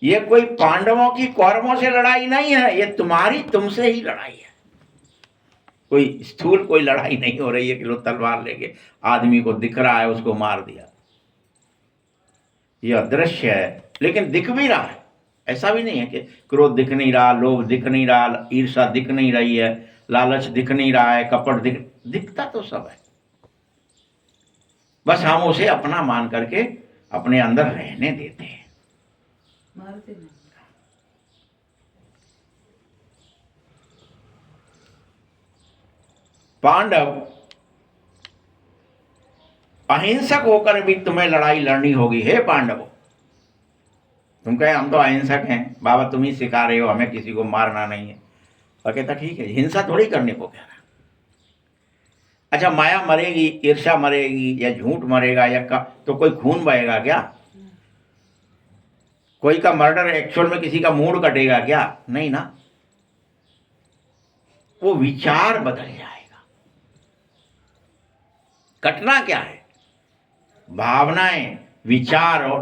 ये कोई पांडवों की कौरवों से लड़ाई नहीं है, ये तुम्हारी तुमसे ही लड़ाई है। कोई स्थूल कोई लड़ाई नहीं हो रही है कि लो तलवार लेके आदमी को दिख रहा है उसको मार दिया। यह अदृश्य है लेकिन दिख भी रहा है। ऐसा भी नहीं है कि क्रोध दिख नहीं रहा, लोभ दिख नहीं रहा, ईर्ष्या दिख नहीं रही है, लालच दिख नहीं रहा है, कपट दिखता तो सब है। बस हम उसे अपना मान करके अपने अंदर रहने देते हैं, मारते नहीं। पांडव अहिंसक होकर भी तुम्हें लड़ाई लड़नी होगी। हे पांडवों, तुम कहे हम तो अहिंसक हैं बाबा, तुम ही सिखा रहे हो हमें किसी को मारना नहीं है। और कहता ठीक है, हिंसा थोड़ी करने को कह रहा। अच्छा माया मरेगी, ईर्ष्या मरेगी, या झूठ मरेगा, या तो कोई खून बहेगा क्या? कोई का मर्डर एक्चुअल में किसी का मूड कटेगा क्या? नहीं ना, वो विचार बदल जाएगा। कटना क्या है? भावनाएं, विचार और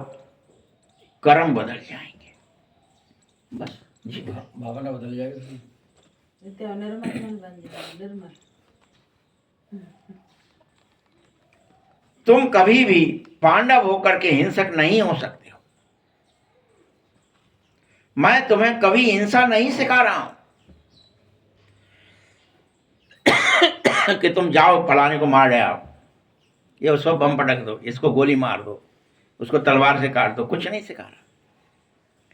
कर्म बदल जाएंगे, बस जी। भावना बदल जाएगी, इतने निर्मल मन बन जाएगा, निर्मल। तुम कभी भी पांडव होकर के हिंसक नहीं हो सकते हो। मैं तुम्हें कभी हिंसा नहीं सिखा रहा हूं कि तुम जाओ फलाने को मार ले आओ, ये उसको बम पटक दो, इसको गोली मार दो, उसको तलवार से काट दो, कुछ नहीं सिखा रहा।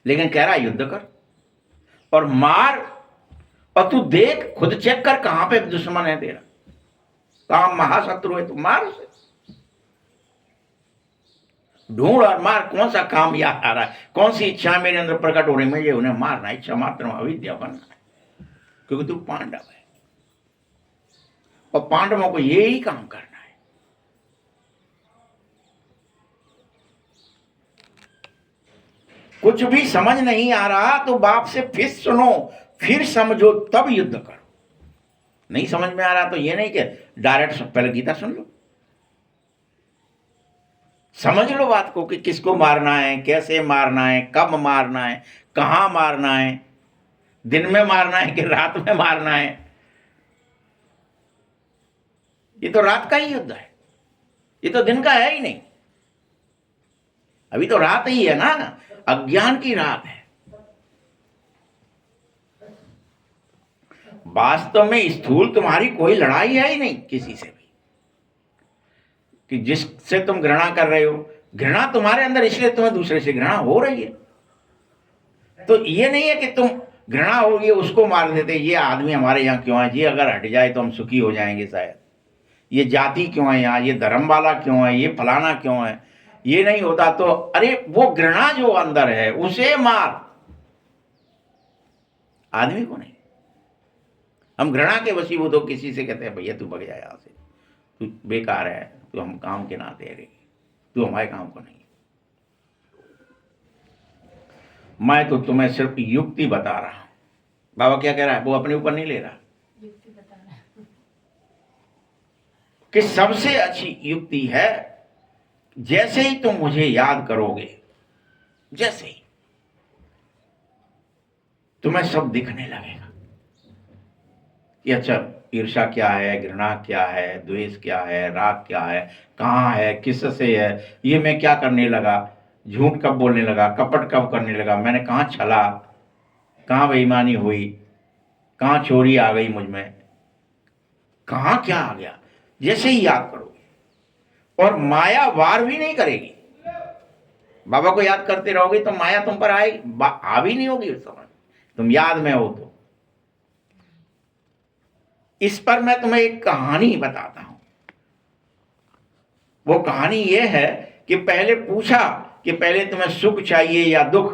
लेकिन कह रहा युद्ध कर और मार, और तू देख खुद चेक कर कहां पे दुश्मन है तेरा, कहां महाशत्रु है, तू मार उसे, ढूंढ और मार। कौन सा काम याद आ रहा है, कौन सी इच्छा मेरे अंदर प्रकट हो रही, मुझे उन्हें मारना, इच्छा मात्र अविद्या बनना है, क्योंकि तू पांडव है और पांडवों को यही काम करना है। कुछ भी समझ नहीं आ रहा तो बाप से फिर सुनो, फिर समझो, तब युद्ध करो। नहीं समझ में आ रहा तो ये नहीं कि डायरेक्ट पहले गीता सुन लो, समझ लो बात को कि किसको मारना है, कैसे मारना है, कब मारना है, कहां मारना है, दिन में मारना है कि रात में मारना है। ये तो रात का ही युद्ध है, ये तो दिन का है ही नहीं। अभी तो रात ही है ना, अज्ञान की रात है। वास्तव में स्थूल तुम्हारी कोई लड़ाई है ही नहीं किसी से भी, कि जिससे तुम घृणा कर रहे हो। घृणा तुम्हारे अंदर इसलिए तुम्हें दूसरे से घृणा हो रही है। तो ये नहीं है कि तुम घृणा होगी उसको मार देते, ये आदमी हमारे यहाँ क्यों है, ये अगर हट जाए तो हम सुखी हो जाएंगे शायद, ये जाति क्यों है यहाँ, ये धर्म वाला क्यों है, ये फलाना क्यों है, ये नहीं होता तो। अरे वो घृणा जो अंदर है उसे मार, आदमी को नहीं। हम घृणा के वशीभूत हो, किसी से कहते हैं भैया तू भग जा यहाँ से, तू बेकार है, तू हम काम के नाते रही, तू हमारे काम को नहीं। मैं तो तुम्हें सिर्फ युक्ति बता रहा हूं। बाबा क्या कह रहा है, वो अपने ऊपर नहीं ले रहा, युक्ति बता रहा है। कि सबसे अच्छी युक्ति है जैसे ही तुम मुझे याद करोगे, जैसे ही तुम्हें सब दिखने लगेगा कि अच्छा ईर्ष्या क्या है, घृणा क्या है, द्वेष क्या है, राग क्या है, कहाँ है, किससे है, ये मैं क्या करने लगा, झूठ कब बोलने लगा, कपट कब करने लगा, मैंने कहाँ छला, कहाँ बेईमानी हुई, कहाँ चोरी आ गई मुझ में, कहाँ क्या आ गया। जैसे ही याद करोगे, और माया वार भी नहीं करेगी। बाबा को याद करते रहोगे तो माया तुम पर आएगी, हावी नहीं होगी उस समय, तुम याद में हो तो। इस पर मैं तुम्हें एक कहानी बताता हूं। वो कहानी ये है कि पहले पूछा कि पहले तुम्हें सुख चाहिए या दुख,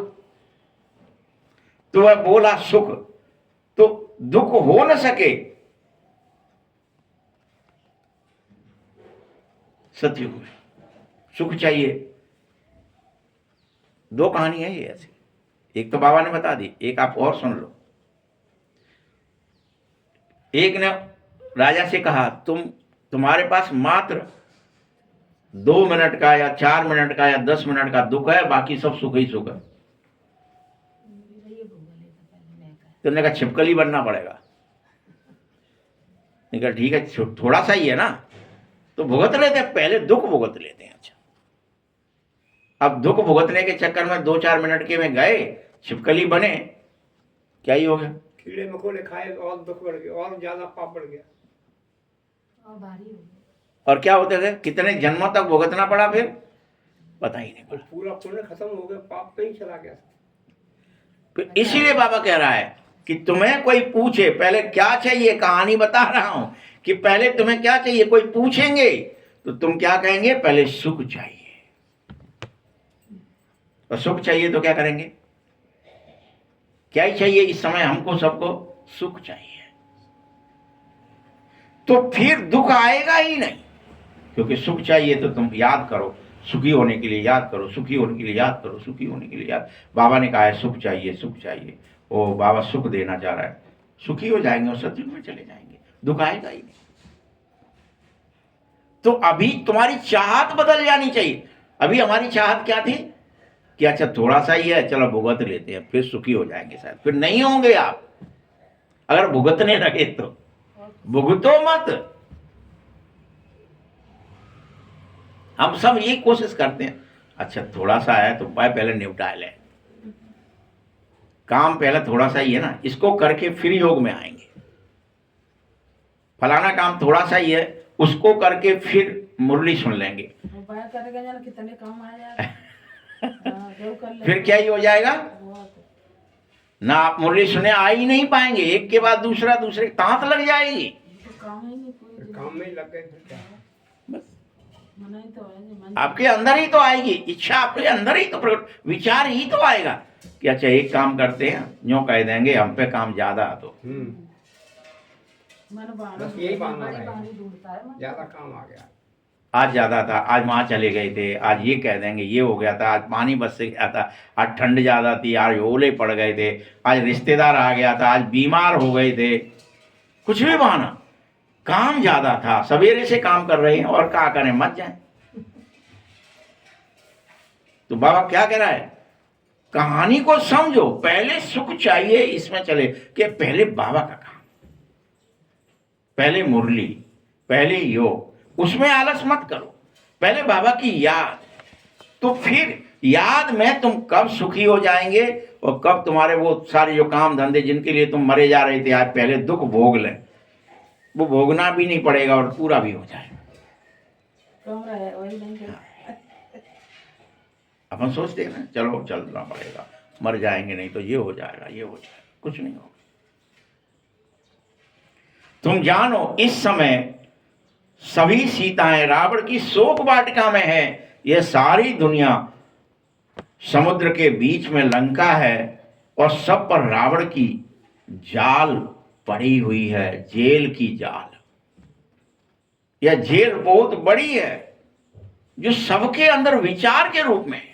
तो वह बोला सुख, तो दुख हो न सके। सतयुग में सुख चाहिए। दो कहानी है ये ऐसी, एक तो बाबा ने बता दी, एक आप और सुन लो। एक ने राजा से कहा तुम्हारे पास मात्र 2 मिनट का या 4 मिनट का या 10 मिनट का दुख है, बाकी सब सुख ही सुख है। तुमने कहा छिपकली बनना पड़ेगा। कहा ठीक है, थोड़ा सा ही है ना, तो भुगत लेते हैं, पहले दुख भुगत लेते हैं। अच्छा, अब दुख भुगतने के चक्कर में 2-4 मिनट के में गए, छिपकली बने, क्या ही हो गया, कीड़े मकोड़े खाए और दुख बढ़ गया, और ज्यादा पाप बढ़ गया, और भारी हो गया। और क्या होते थे, कितने जन्मों तक भुगतना पड़ा, फिर पता ही नहीं पड़ा, पूरा पुण्य खत्म हो गया, पाप कहीं चला गया। फिर इसीलिए बाबा कह रहा है कि तुम्हें कोई पूछे पहले क्या चाहिए, कहानी बता रहा हूं कि पहले तुम्हें क्या चाहिए, कोई पूछेंगे तो तुम क्या कहेंगे, पहले सुख चाहिए। और सुख चाहिए तो क्या करेंगे, क्या ही चाहिए इस समय हमको, सबको सुख चाहिए। तो फिर दुख आएगा ही नहीं, क्योंकि सुख चाहिए। तो तुम याद करो, सुखी होने के लिए याद करो, सुखी होने के लिए याद करो, सुखी होने के लिए याद। बाबा ने कहा है सुख चाहिए, सुख चाहिए। ओ बाबा सुख देना चाह रहा है, सुखी हो जाएंगे और सतयुग में चले जाएंगे, दुख आएगा ही नहीं। तो अभी तुम्हारी चाहत बदल जानी चाहिए। अभी हमारी चाहत क्या थी कि अच्छा थोड़ा सा ही है, चलो भुगत लेते हैं, फिर सुखी हो जाएंगे शायद। फिर नहीं होंगे आप, अगर भुगतने लगे तो भुगतो मत। हम सब यही कोशिश करते हैं, अच्छा थोड़ा सा है तो पहले निपटा ले, काम पहले थोड़ा सा ही है ना, इसको करके फिर योग में आएंगे। फलाना काम थोड़ा सा ही है, उसको करके फिर मुरली सुन लेंगे, उपाय करेगा जाना कितने काम आ जाएगा। फिर क्या ही हो जाएगा ना, आप मुरली सुने आ ही नहीं पाएंगे, एक के बाद दूसरा, दूसरे तांत लग जाएगी, काम ही नहीं, कोई काम में ही लग गए फिर क्या। बस मना ही तो है, मन आपके अंदर ही तो आएगी इच्छा, आपके अंदर ही तो प्रकट, विचार ही तो आएगा कि अच्छा एक काम करते हैं, यूं कह देंगे हम पे काम ज्यादा तो मन बस यही बात बड़ी है। बहाने ढूंढता है मन। ज्यादा काम आ गया। आज ज़्यादा था, आज वहाँ चले गए थे, आज ये कह देंगे ये हो गया था, आज पानी बस से गया था, आज ठंड ज़्यादा थी, आज ओले पड़ गए थे, आज रिश्तेदार आ गया था, आज बीमार हो गए थे, कुछ भी बहाना। काम ज़्यादा था, सवेरे से काम कर रहे हैं और क्या करें, मत जाए। तो बाबा क्या कह रहा है, कहानी को समझो, पहले सुख चाहिए इसमें चले कि पहले बाबा का काम, पहले मुरली, पहले योग, उसमें आलस मत करो, पहले बाबा की याद। तो फिर याद में तुम कब सुखी हो जाएंगे और कब तुम्हारे वो सारे जो काम धंधे जिनके लिए तुम मरे जा रहे थे आज पहले दुख भोग लें, वो भोगना भी नहीं पड़ेगा और पूरा भी हो जाएगा। कमरा है वही नहीं है। अपन सोचते हैं ना चलो चलना पड़ेगा, मर जाएंगे नहीं तो ये हो जाएगा, ये हो जाएगा, कुछ नहीं होगा। तुम जानो इस समय सभी सीताएं रावण की शोक वाटिका में है। यह सारी दुनिया समुद्र के बीच में लंका है और सब पर रावण की जाल पड़ी हुई है, जेल की जाल। यह जेल बहुत बड़ी है जो सबके अंदर विचार के रूप में है।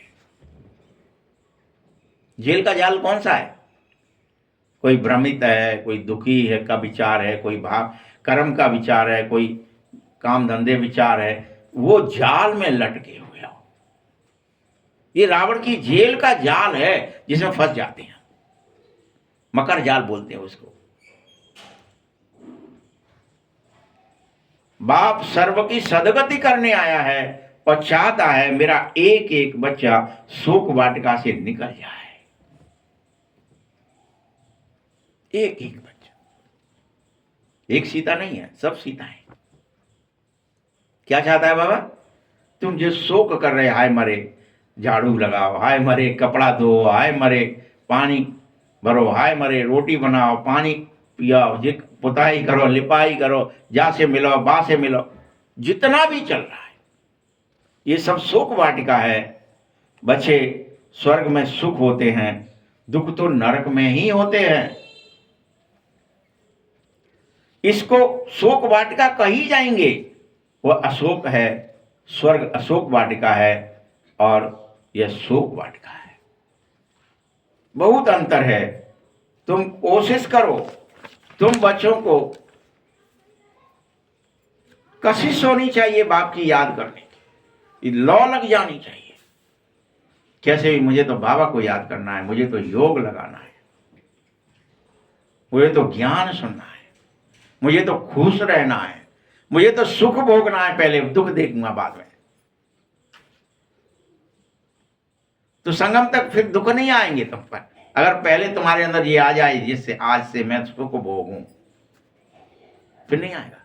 जेल का जाल कौन सा है? कोई भ्रमित है, कोई दुखी है का विचार है, कोई भाव कर्म का विचार है, कोई काम धंधे विचार है, वो जाल में लटके हुए हो। ये रावण की जेल का जाल है जिसमें फंस जाते हैं, मकर जाल बोलते हैं उसको। बाप सर्व की सदगति करने आया है और चाहता है मेरा एक एक बच्चा शोक वाटिका से निकल जाए, एक एक बच्चा। एक सीता नहीं है, सब सीता है। क्या चाहता है बाबा? तुम जो शोक कर रहे, हाय मरे झाड़ू लगाओ, हाय मरे कपड़ा धो, हाय मरे पानी भरो, हाय मरे रोटी बनाओ, पानी पियाओ, पुताई करो, लिपाई करो, जा से मिलो, बा से मिलो, जितना भी चल रहा है ये सब शोक वाटिका है। बच्चे स्वर्ग में सुख होते हैं, दुख तो नरक में ही होते हैं। इसको शोक वाटिका कही जाएंगे, वह अशोक है, स्वर्ग अशोक वाटिका है और यह शोक वाटिका है। बहुत अंतर है। तुम कोशिश करो, तुम बच्चों को कशिश होनी चाहिए बाप की याद करने की, लौ लग जानी चाहिए। कैसे भी मुझे तो बाबा को याद करना है, मुझे तो योग लगाना है, मुझे तो ज्ञान सुनना है, मुझे तो खुश रहना है, मुझे तो सुख भोगना है, पहले दुख देखूंगा बाद में। तो संगम तक फिर दुख नहीं आएंगे तुम पर, अगर पहले तुम्हारे अंदर ये आ जाए जिससे आज से मैं सुख भोगूं, फिर नहीं आएगा।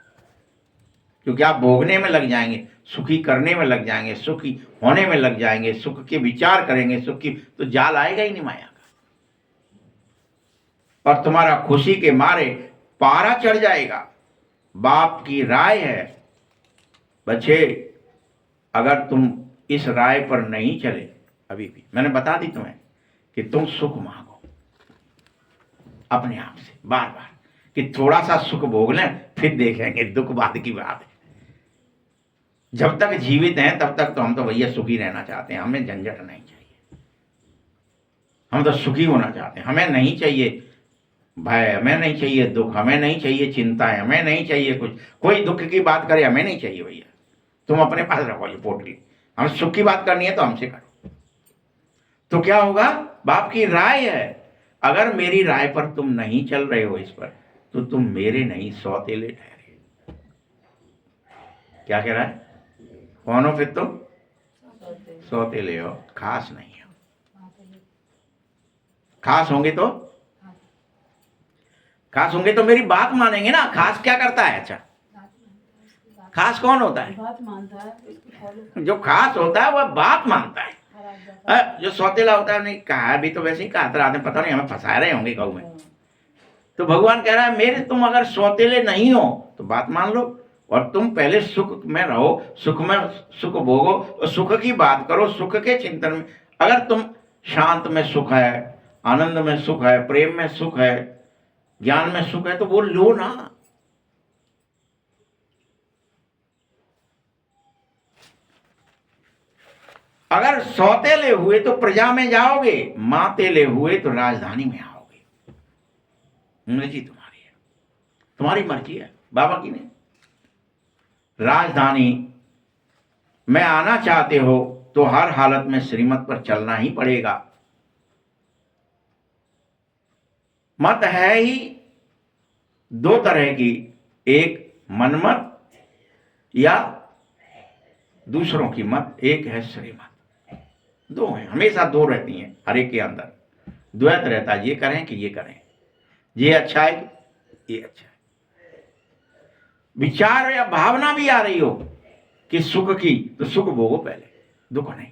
क्योंकि आप भोगने में लग जाएंगे, सुखी करने में लग जाएंगे, सुखी होने में लग जाएंगे, सुख के विचार करेंगे, सुख की तो जाल आएगा ही नहीं माया का। और तुम्हारा खुशी के मारे पारा चढ़ जाएगा। बाप की राय है बच्चे, अगर तुम इस राय पर नहीं चले, अभी भी मैंने बता दी तुम्हें कि तुम सुख मांगो अपने आप से बार बार, कि थोड़ा सा सुख भोग लें, फिर देखेंगे दुख बाद की बात है। जब तक जीवित हैं तब तक तो हम तो भैया सुखी रहना चाहते हैं, हमें झंझट नहीं चाहिए, हम तो सुखी होना चाहते हैं। हमें नहीं चाहिए भय, हमें नहीं चाहिए दुख, हमें नहीं चाहिए चिंताएं, हमें नहीं चाहिए कुछ, कोई दुख की बात करे हमें नहीं चाहिए भैया, तुम अपने पास रखो ये पोटली, हमें सुख की बात करनी है तो हमसे करो। तो क्या होगा? बाप की राय है, अगर मेरी राय पर तुम नहीं चल रहे हो इस पर, तो तुम मेरे नहीं सौतेले ठहरे। क्या कह रहा है? कौन हो फिर तुम? सौतेले हो, खास नहीं हो। खास होंगे तो, खास होंगे तो मेरी बात मानेंगे ना। खास क्या करता है? अच्छा, खास कौन होता है? बात मानता है, इसको फॉलो जो खास होता है वह बात मानता है। जो सौतेला होता है, नहीं कहा अभी तो वैसे ही कहा था, पता नहीं हमें फंसा रहे होंगे गऊ में। तो भगवान कह रहा है मेरे तुम अगर सौतेले नहीं हो तो बात मान लो, और तुम पहले सुख में रहो, सुख में सुख भोगो और सुख की बात करो, सुख के चिंतन में। अगर तुम शांत में सुख है, आनंद में सुख है, प्रेम में सुख है, ज्ञान में सुख है, तो वो लो ना। अगर सौतेले हुए तो प्रजा में जाओगे, मातेले हुए तो राजधानी में आओगे। मर्जी तुम्हारी है, तुम्हारी मर्जी है, बाबा की नहीं। राजधानी में आना चाहते हो तो हर हालत में श्रीमत पर चलना ही पड़ेगा। मत है ही दो तरह की, एक मनमत या दूसरों की मत, एक है श्रीमत। दो हैं, हमेशा दो रहती हैं हर एक के अंदर, द्वैत रहता है, ये करें कि ये करें, ये अच्छा है कि ये अच्छा है। विचार या भावना भी आ रही हो कि सुख की, तो सुख भोगो पहले, दुख नहीं।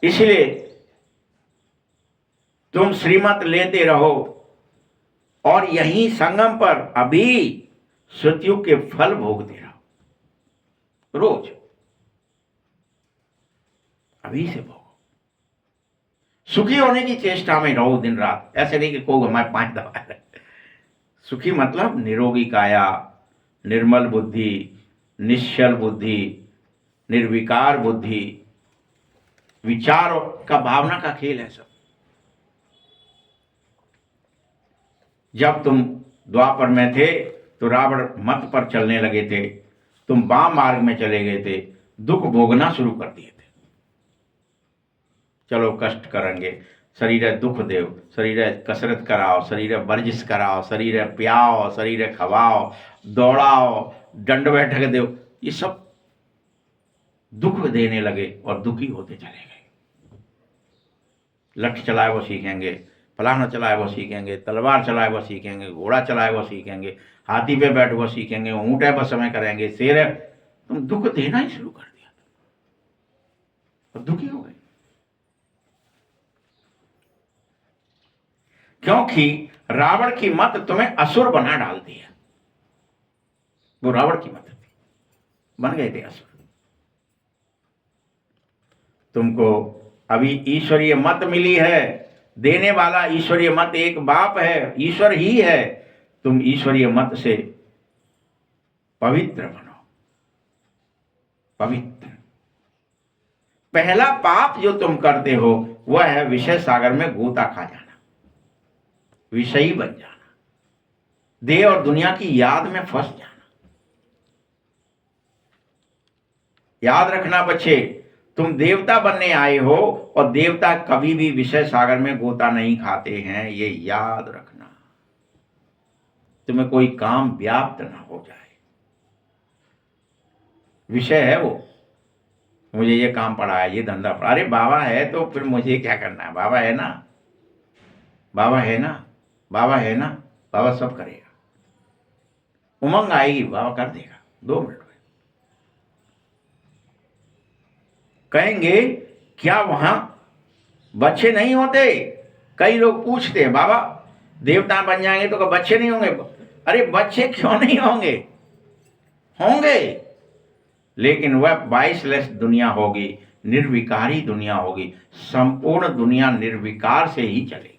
इसलिए तुम श्रीमत लेते रहो और यही संगम पर अभी श्रुतियों के फल भोगते रहो, रोज अभी से भोगो। सुखी होने की चेष्टा में रहो दिन रात, ऐसे नहीं कि कोई हमारे 5 दबा रहे। सुखी मतलब निरोगी काया, निर्मल बुद्धि, निश्चल बुद्धि, निर्विकार बुद्धि, विचार का भावना का खेल है सब। जब तुम द्वापर में थे तो रावण मत पर चलने लगे थे, तुम वाम मार्ग में चले गए थे, दुख भोगना शुरू कर दिए थे। चलो कष्ट करेंगे, शरीर दुख देव, शरीर कसरत कराओ, शरीर वर्जिश कराओ, शरीर पियाओ, शरीर खवाओ, दौड़ाओ, दंड बैठक देव, ये सब दुख देने लगे और दुखी होते चले गए। लठ चलाए वो सीखेंगे, फलाना चलाए वो सीखेंगे, तलवार चलाए वो सीखेंगे, घोड़ा चलाए वो सीखेंगे, हाथी पे बैठ वो सीखेंगे, ऊँट है बस समय करेंगे, शेर है। तुम दुख देना ही शुरू कर दिया और दुखी हो गए, क्योंकि रावण की मत तुम्हें असुर बना डालती है। वो रावण की मत थी, बन गए थे असुर। तुमको अभी ईश्वरीय मत मिली है, देने वाला ईश्वरीय मत एक बाप है, ईश्वर ही है। तुम ईश्वरीय मत से पवित्र बनो, पवित्र। पहला पाप जो तुम करते हो वह है विषय सागर में गोता खा जाना, विषयी बन जाना, देह और दुनिया की याद में फंस जाना। याद रखना बच्चे, तुम देवता बनने आए हो और देवता कभी भी विषय सागर में गोता नहीं खाते हैं, ये याद रखना। तुम्हें कोई काम व्याप्त ना हो जाए, विषय है वो, मुझे ये काम पड़ा है, ये धंधा पड़ा, अरे बाबा है तो फिर मुझे क्या करना है, बाबा है ना, बाबा है ना, बाबा है ना, बाबा सब करेगा। उमंग आएगी, बाबा कर देगा 2 मिनट में। कहेंगे क्या वहां बच्चे नहीं होते? कई लोग पूछते हैं बाबा देवता बन जाएंगे तो बच्चे नहीं होंगे? अरे बच्चे क्यों नहीं होंगे, होंगे, लेकिन वह 22 दुनिया होगी, निर्विकारी दुनिया होगी। संपूर्ण दुनिया निर्विकार से ही चलेगी।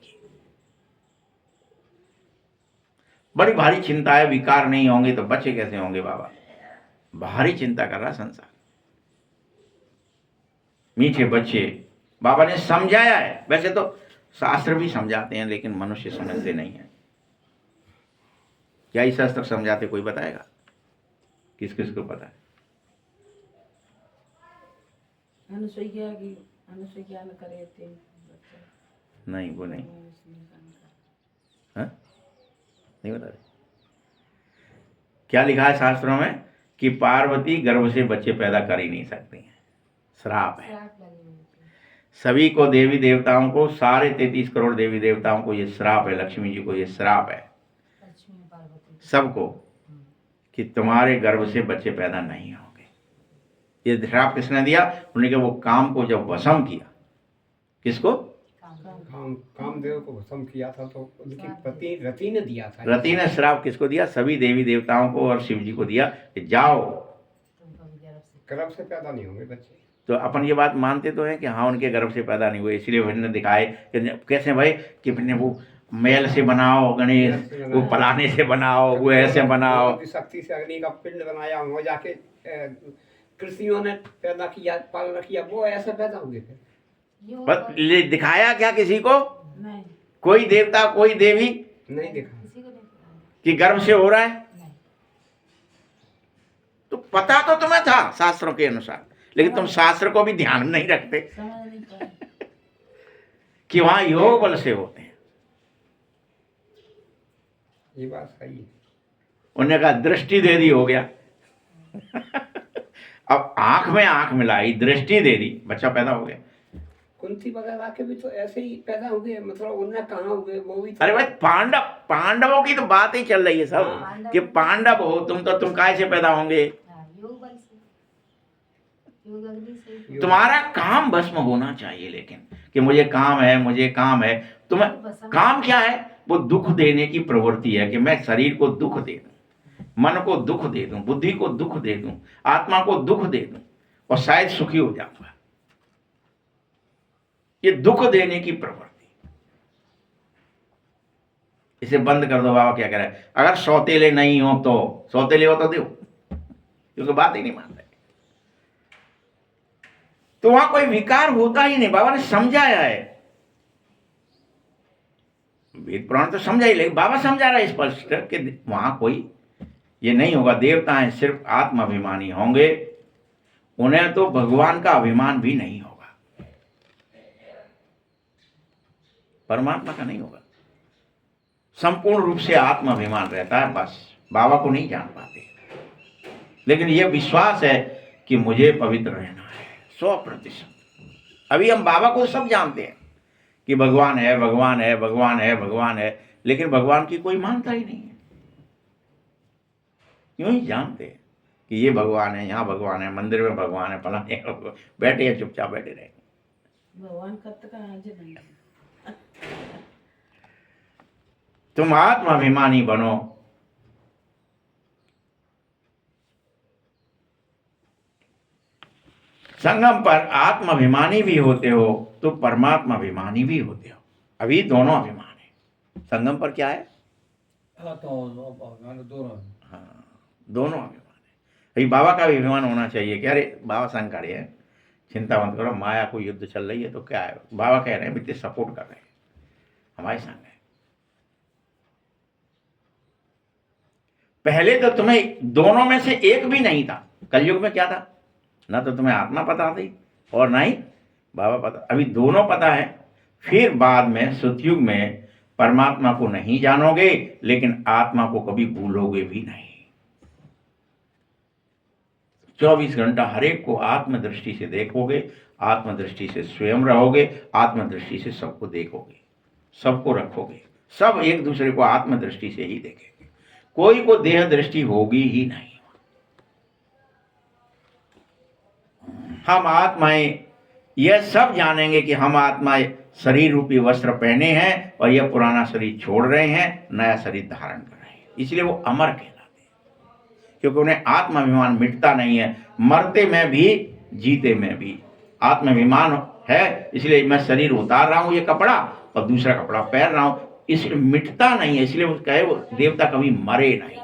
बड़ी भारी चिंता है, विकार नहीं होंगे तो बच्चे कैसे होंगे? बाबा भारी चिंता कर रहा संसार। मीठे बच्चे बाबा ने समझाया है, वैसे तो शास्त्र भी समझाते हैं लेकिन मनुष्य समझते नहीं है। क्या ही शास्त्र समझाते, कोई बताएगा? किस किस को पता है? अनुसुईया की अनुसुईया न करे थे नहीं, वो नहीं, हाँ? नहीं बता रहे। क्या लिखा है शास्त्रों में कि पार्वती गर्भ से बच्चे पैदा कर ही नहीं सकती हैं, श्राप है। सभी को, देवी देवताओं को, सारे 33 करोड़ देवी देवताओं को ये श्राप है, लक्ष्मी जी को ये श्राप है, सबको, कि तुम्हारे गर्भ से बच्चे पैदा नहीं होंगे। ये श्राप किसने दिया? उन्होंने कहा वो काम को जब वशम किया, किसको? कामदेव को भस्म किया था तो उनकी पति रति ने दिया था। रति ने श्राप किसको दिया? सभी देवी देवताओं को और शिव जी को दिया कि जाओ, गर्भ से पैदा नहीं होंगे बच्चे। तो अपन ये बात मानते तो हैं कि हाँ उनके गर्भ से पैदा नहीं हुए, इसलिए उन्होंने दिखाए कि कैसे भाई कि वो मैल से बनाओ गणेश, वो फलाने से बनाओ, वो ऐसे बनाओ। बहुत शक्ति से अग्नि का पिंड बनाया, वो जाके कृषियों ने पैदा किया, पालन किया, वो ऐसे पैदा हुए थे। बस दिखाया क्या किसी को? नहीं, कोई देवता कोई देवी नहीं देखा। किसी को नहीं पता। कि गर्भ से हो रहा है? नहीं, तो पता तो तुम्हें था शास्त्रों के अनुसार, लेकिन तुम शास्त्र को भी ध्यान में नहीं रखते समझ नहीं पाया। कि वहां योग बल से होते हैं। ये बात सही है। उन्होंने कहा दृष्टि दे दी, हो गया। अब आंख में आंख मिलाई, दृष्टि दे दी, बच्चा पैदा हो गया। कुंती वगैरह के भी तो ऐसे ही पैदा हुए, मतलब उन्हें कहाँ हुए वो भी तो। अरे भाई पांडवों की तो बात ही चल रही है सब, हाँ। कि पांडव हो तुम, तो तुम काय से पैदा होंगे? हाँ, योग बल से, योग अग्नि से। तुम्हारा काम भस्म होना चाहिए, लेकिन कि मुझे काम है, मुझे काम है। तुम्हें काम क्या है? वो दुख देने की प्रवृत्ति है कि मैं शरीर को दुख दे दूं, मन को दुख दे दूं, बुद्धि को दुख दे दूं, आत्मा को दुख दे दूं और शायद सुखी हो जाऊंगा। ये दुख देने की प्रवृत्ति, इसे बंद कर दो। बाबा क्या कह रहे हैं? अगर सौतेले नहीं हो तो, सौतेले हो तो दो, क्योंकि बात ही नहीं मानते। तो वहां कोई विकार होता ही नहीं। बाबा ने समझाया है, वेद पुराण तो समझा ही, लेकिन बाबा समझा रहा है स्पष्ट कि वहां कोई ये नहीं होगा। देवता हैं सिर्फ आत्माभिमानी होंगे, उन्हें तो भगवान का अभिमान भी नहीं होगा, परमात्मा का नहीं होगा। संपूर्ण रूप से आत्माभिमान रहता है, बस बाबा को नहीं जान पाते। लेकिन यह विश्वास है कि मुझे पवित्र रहना है 100%। अभी हम बाबा को सब जानते हैं कि भगवान है, भगवान है, भगवान है, भगवान है, लेकिन भगवान की कोई मानता ही नहीं है। क्यों ही जानते हैं कि ये भगवान है, यहाँ भगवान है, मंदिर में भगवान है, फलाने बैठे हैं, चुपचाप बैठे रहे। भगवान कब तक हाजिर नहीं है। तुम आत्माभिमानी बनो। संगम पर आत्माभिमानी भी होते हो तो परमात्माभिमानी भी होते हो। अभी दोनों अभिमान है। संगम पर क्या है? हाँ, दोनों। हाँ, दोनों अभिमान है। अभी बाबा का भी अभिमान होना चाहिए कि अरे बाबा संग खड़े हैं, चिंता मत करो, माया को युद्ध चल रही है तो क्या है, बाबा कह रहे हैं मित्र सपोर्ट कर रहे हैं, हमारे संग है। पहले तो तुम्हें दोनों में से एक भी नहीं था। कलयुग में क्या था? ना तो तुम्हें आत्मा पता थी और ना ही बाबा पता। अभी दोनों पता है। फिर बाद में सतयुग में परमात्मा को नहीं जानोगे, लेकिन आत्मा को कभी भूलोगे भी नहीं। 24 घंटा हर एक को आत्मदृष्टि से देखोगे, आत्मदृष्टि से स्वयं रहोगे, आत्मदृष्टि से सबको देखोगे, सबको रखोगे। सब एक दूसरे को आत्मदृष्टि से ही देखेंगे, कोई को देह दृष्टि होगी ही नहीं। हम आत्माएं यह सब जानेंगे कि हम आत्माएं शरीर रूपी वस्त्र पहने हैं और यह पुराना शरीर छोड़ रहे हैं, नया शरीर धारण कर रहे हैं। इसलिए वो अमर कहलाते हैं, क्योंकि उन्हें आत्माभिमान मिटता नहीं है। मरते में भी जीते में भी आत्माभिमान है। इसलिए मैं शरीर उतार रहा हूं, ये कपड़ा, और दूसरा कपड़ा पहन रहा हूं, इसलिए मिटता नहीं है। इसलिए वो कहे वो देवता कभी मरे नहीं।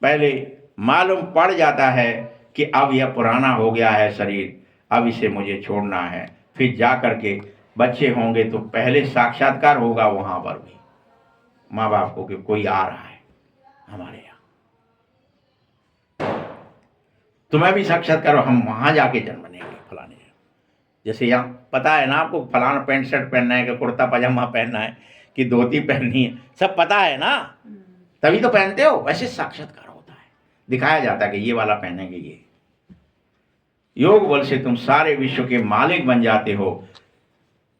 पहले मालूम पड़ जाता है कि अब यह पुराना हो गया है शरीर, अब इसे मुझे छोड़ना है। फिर जा करके बच्चे होंगे तो पहले साक्षात्कार होगा वहां पर भी माँ बाप को कि कोई आ रहा है हमारे यहाँ, तुम्हें भी साक्षात्कार, हम वहां जाके जन्म लेंगे फलाने। जैसे यहाँ पता है ना आपको, फलाना पैंट शर्ट पहनना है कि कुर्ता पजामा पहनना है कि धोती पहननी है, सब पता है ना, तभी तो पहनते हो। वैसे साक्षात्कार होता है, दिखाया जाता है कि ये वाला पहनेंगे। ये योग बल से तुम सारे विश्व के मालिक बन जाते हो।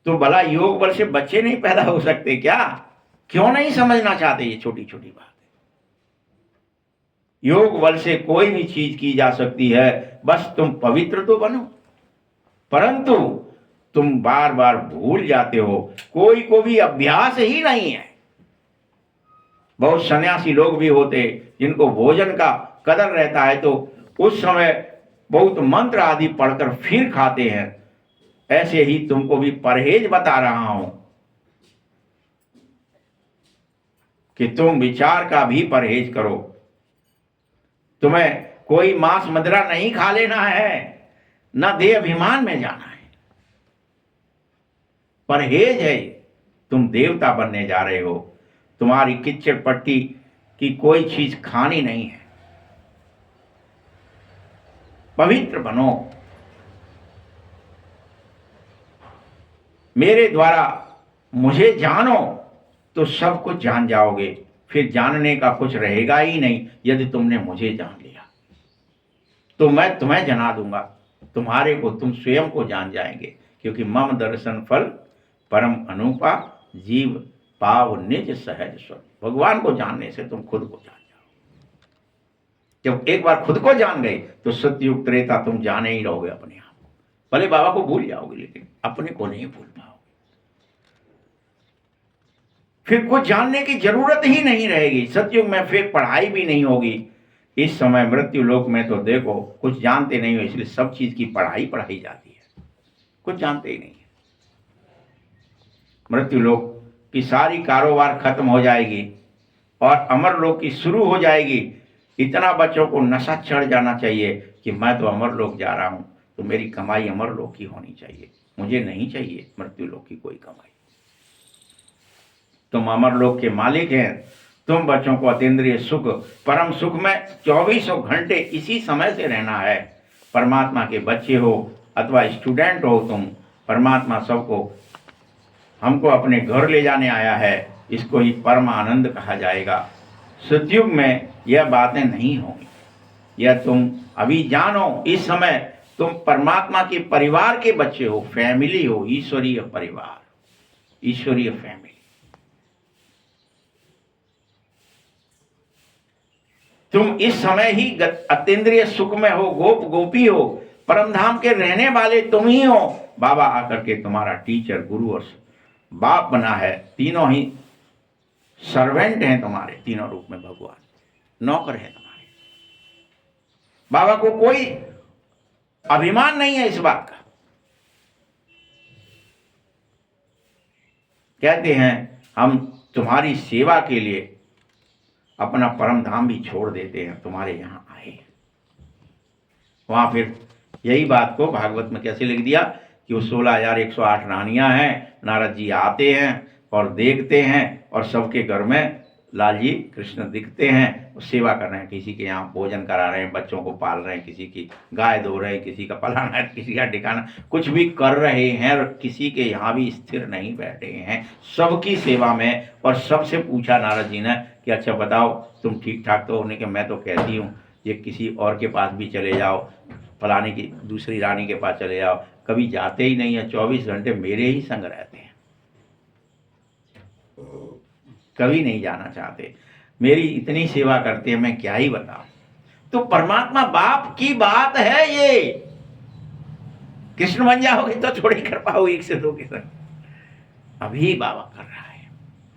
तो भला योग बल से बच्चे नहीं पैदा हो सकते क्या? क्यों नहीं समझना चाहते ये छोटी छोटी बात? योग बल से कोई भी चीज की जा सकती है, बस तुम पवित्र तो बनो। परंतु तुम बार बार भूल जाते हो, कोई को भी अभ्यास ही नहीं है। बहुत सन्यासी लोग भी होते जिनको भोजन का कदर रहता है, तो उस समय बहुत मंत्र आदि पढ़कर फिर खाते हैं, ऐसे ही तुमको भी परहेज बता रहा हूं कि तुम विचार का भी परहेज करो। तुम्हें कोई मांस मदिरा नहीं खा लेना है, न देह अभिमान में जाना है। परहेज है, तुम देवता बनने जा रहे हो। तुम्हारी किच्चड़ पट्टी की कोई चीज खानी नहीं है। पवित्र बनो। मेरे द्वारा मुझे जानो तो सब कुछ जान जाओगे। फिर जानने का कुछ रहेगा ही नहीं। यदि तुमने मुझे जान लिया तो मैं तुम्हें जना दूंगा। तुम्हारे को तुम स्वयं को जान जाएंगे, क्योंकि मम दर्शन फल परम अनुपा जीव पाव निज सहज स्वर। भगवान को जानने से तुम खुद को जान जाओ। जब एक बार खुद को जान गए तो सतयुग त्रेता तुम जाने ही रहोगे अपने आप को। भले बाबा को भूल जाओगे, लेकिन अपने को नहीं भूल पाओगे। फिर कुछ जानने की जरूरत ही नहीं रहेगी। सतयुग में फिर पढ़ाई भी नहीं होगी। इस समय मृत्यु लोक में तो देखो कुछ जानते नहीं हो, इसलिए सब चीज की पढ़ाई पढ़ाई जाती है। कुछ जानते ही नहीं है। मृत्यु लोक की सारी कारोबार खत्म हो जाएगी और अमर लोक की शुरू हो जाएगी। इतना बच्चों को नशा चढ़ जाना चाहिए कि मैं तो अमर लोक जा रहा हूं, तो मेरी कमाई अमर लोक की होनी चाहिए। मुझे नहीं चाहिए मृत्यु लोक की कोई कमाई। तुम अमर लोक के मालिक हैं। तुम बच्चों को अतीन्द्रिय सुख परम सुख में 24 घंटे इसी समय से रहना है। परमात्मा के बच्चे हो अथवा स्टूडेंट हो तुम, परमात्मा सबको हमको अपने घर ले जाने आया है। इसको ही परम आनंद कहा जाएगा। सतयुग में यह बातें नहीं होंगी। यह तुम अभी जानो। इस समय तुम परमात्मा के परिवार के बच्चे हो, फैमिली हो, ईश्वरीय परिवार, ईश्वरीय फैमिली। तुम इस समय ही अतीन्द्रिय सुख में हो, गोप गोपी हो, परम धाम के रहने वाले तुम ही हो। बाबा आकर के तुम्हारा टीचर, गुरु और बाप बना है। तीनों ही सर्वेंट हैं तुम्हारे, तीनों रूप में भगवान नौकर है तुम्हारे। बाबा को कोई अभिमान नहीं है इस बात का। कहते हैं हम तुम्हारी सेवा के लिए अपना परम धाम भी छोड़ देते हैं, तुम्हारे यहां आए। वहां फिर यही बात को भागवत में कैसे लिख दिया कि वो 16,108 रानियां हैं। नारद जी आते हैं और देखते हैं और सबके घर में लाल जी कृष्ण दिखते हैं, वो सेवा कर रहे हैं। किसी के यहाँ भोजन करा रहे हैं, बच्चों को पाल रहे हैं, किसी की गाय धो रहे हैं, किसी का पलाना है, किसी का ठिकाना, कुछ भी कर रहे हैं। और किसी के यहाँ भी स्थिर नहीं बैठे हैं, सबकी सेवा में। और सबसे पूछा नारद जी ने कि अच्छा बताओ तुम ठीक ठाक तो होने के। मैं तो कहती हूँ ये किसी और के पास भी चले जाओ, फलाने की दूसरी रानी के पास चले जाओ, कभी जाते ही नहीं है। 24 घंटे मेरे ही संग रहते हैं, कभी नहीं जाना चाहते। मेरी इतनी सेवा करते हैं, मैं क्या ही बताऊं। तो परमात्मा बाप की बात है ये। कृष्ण बन जाओगे तो थोड़ी कृपा हो एक से दो के संग। अभी बाबा कर रहा है,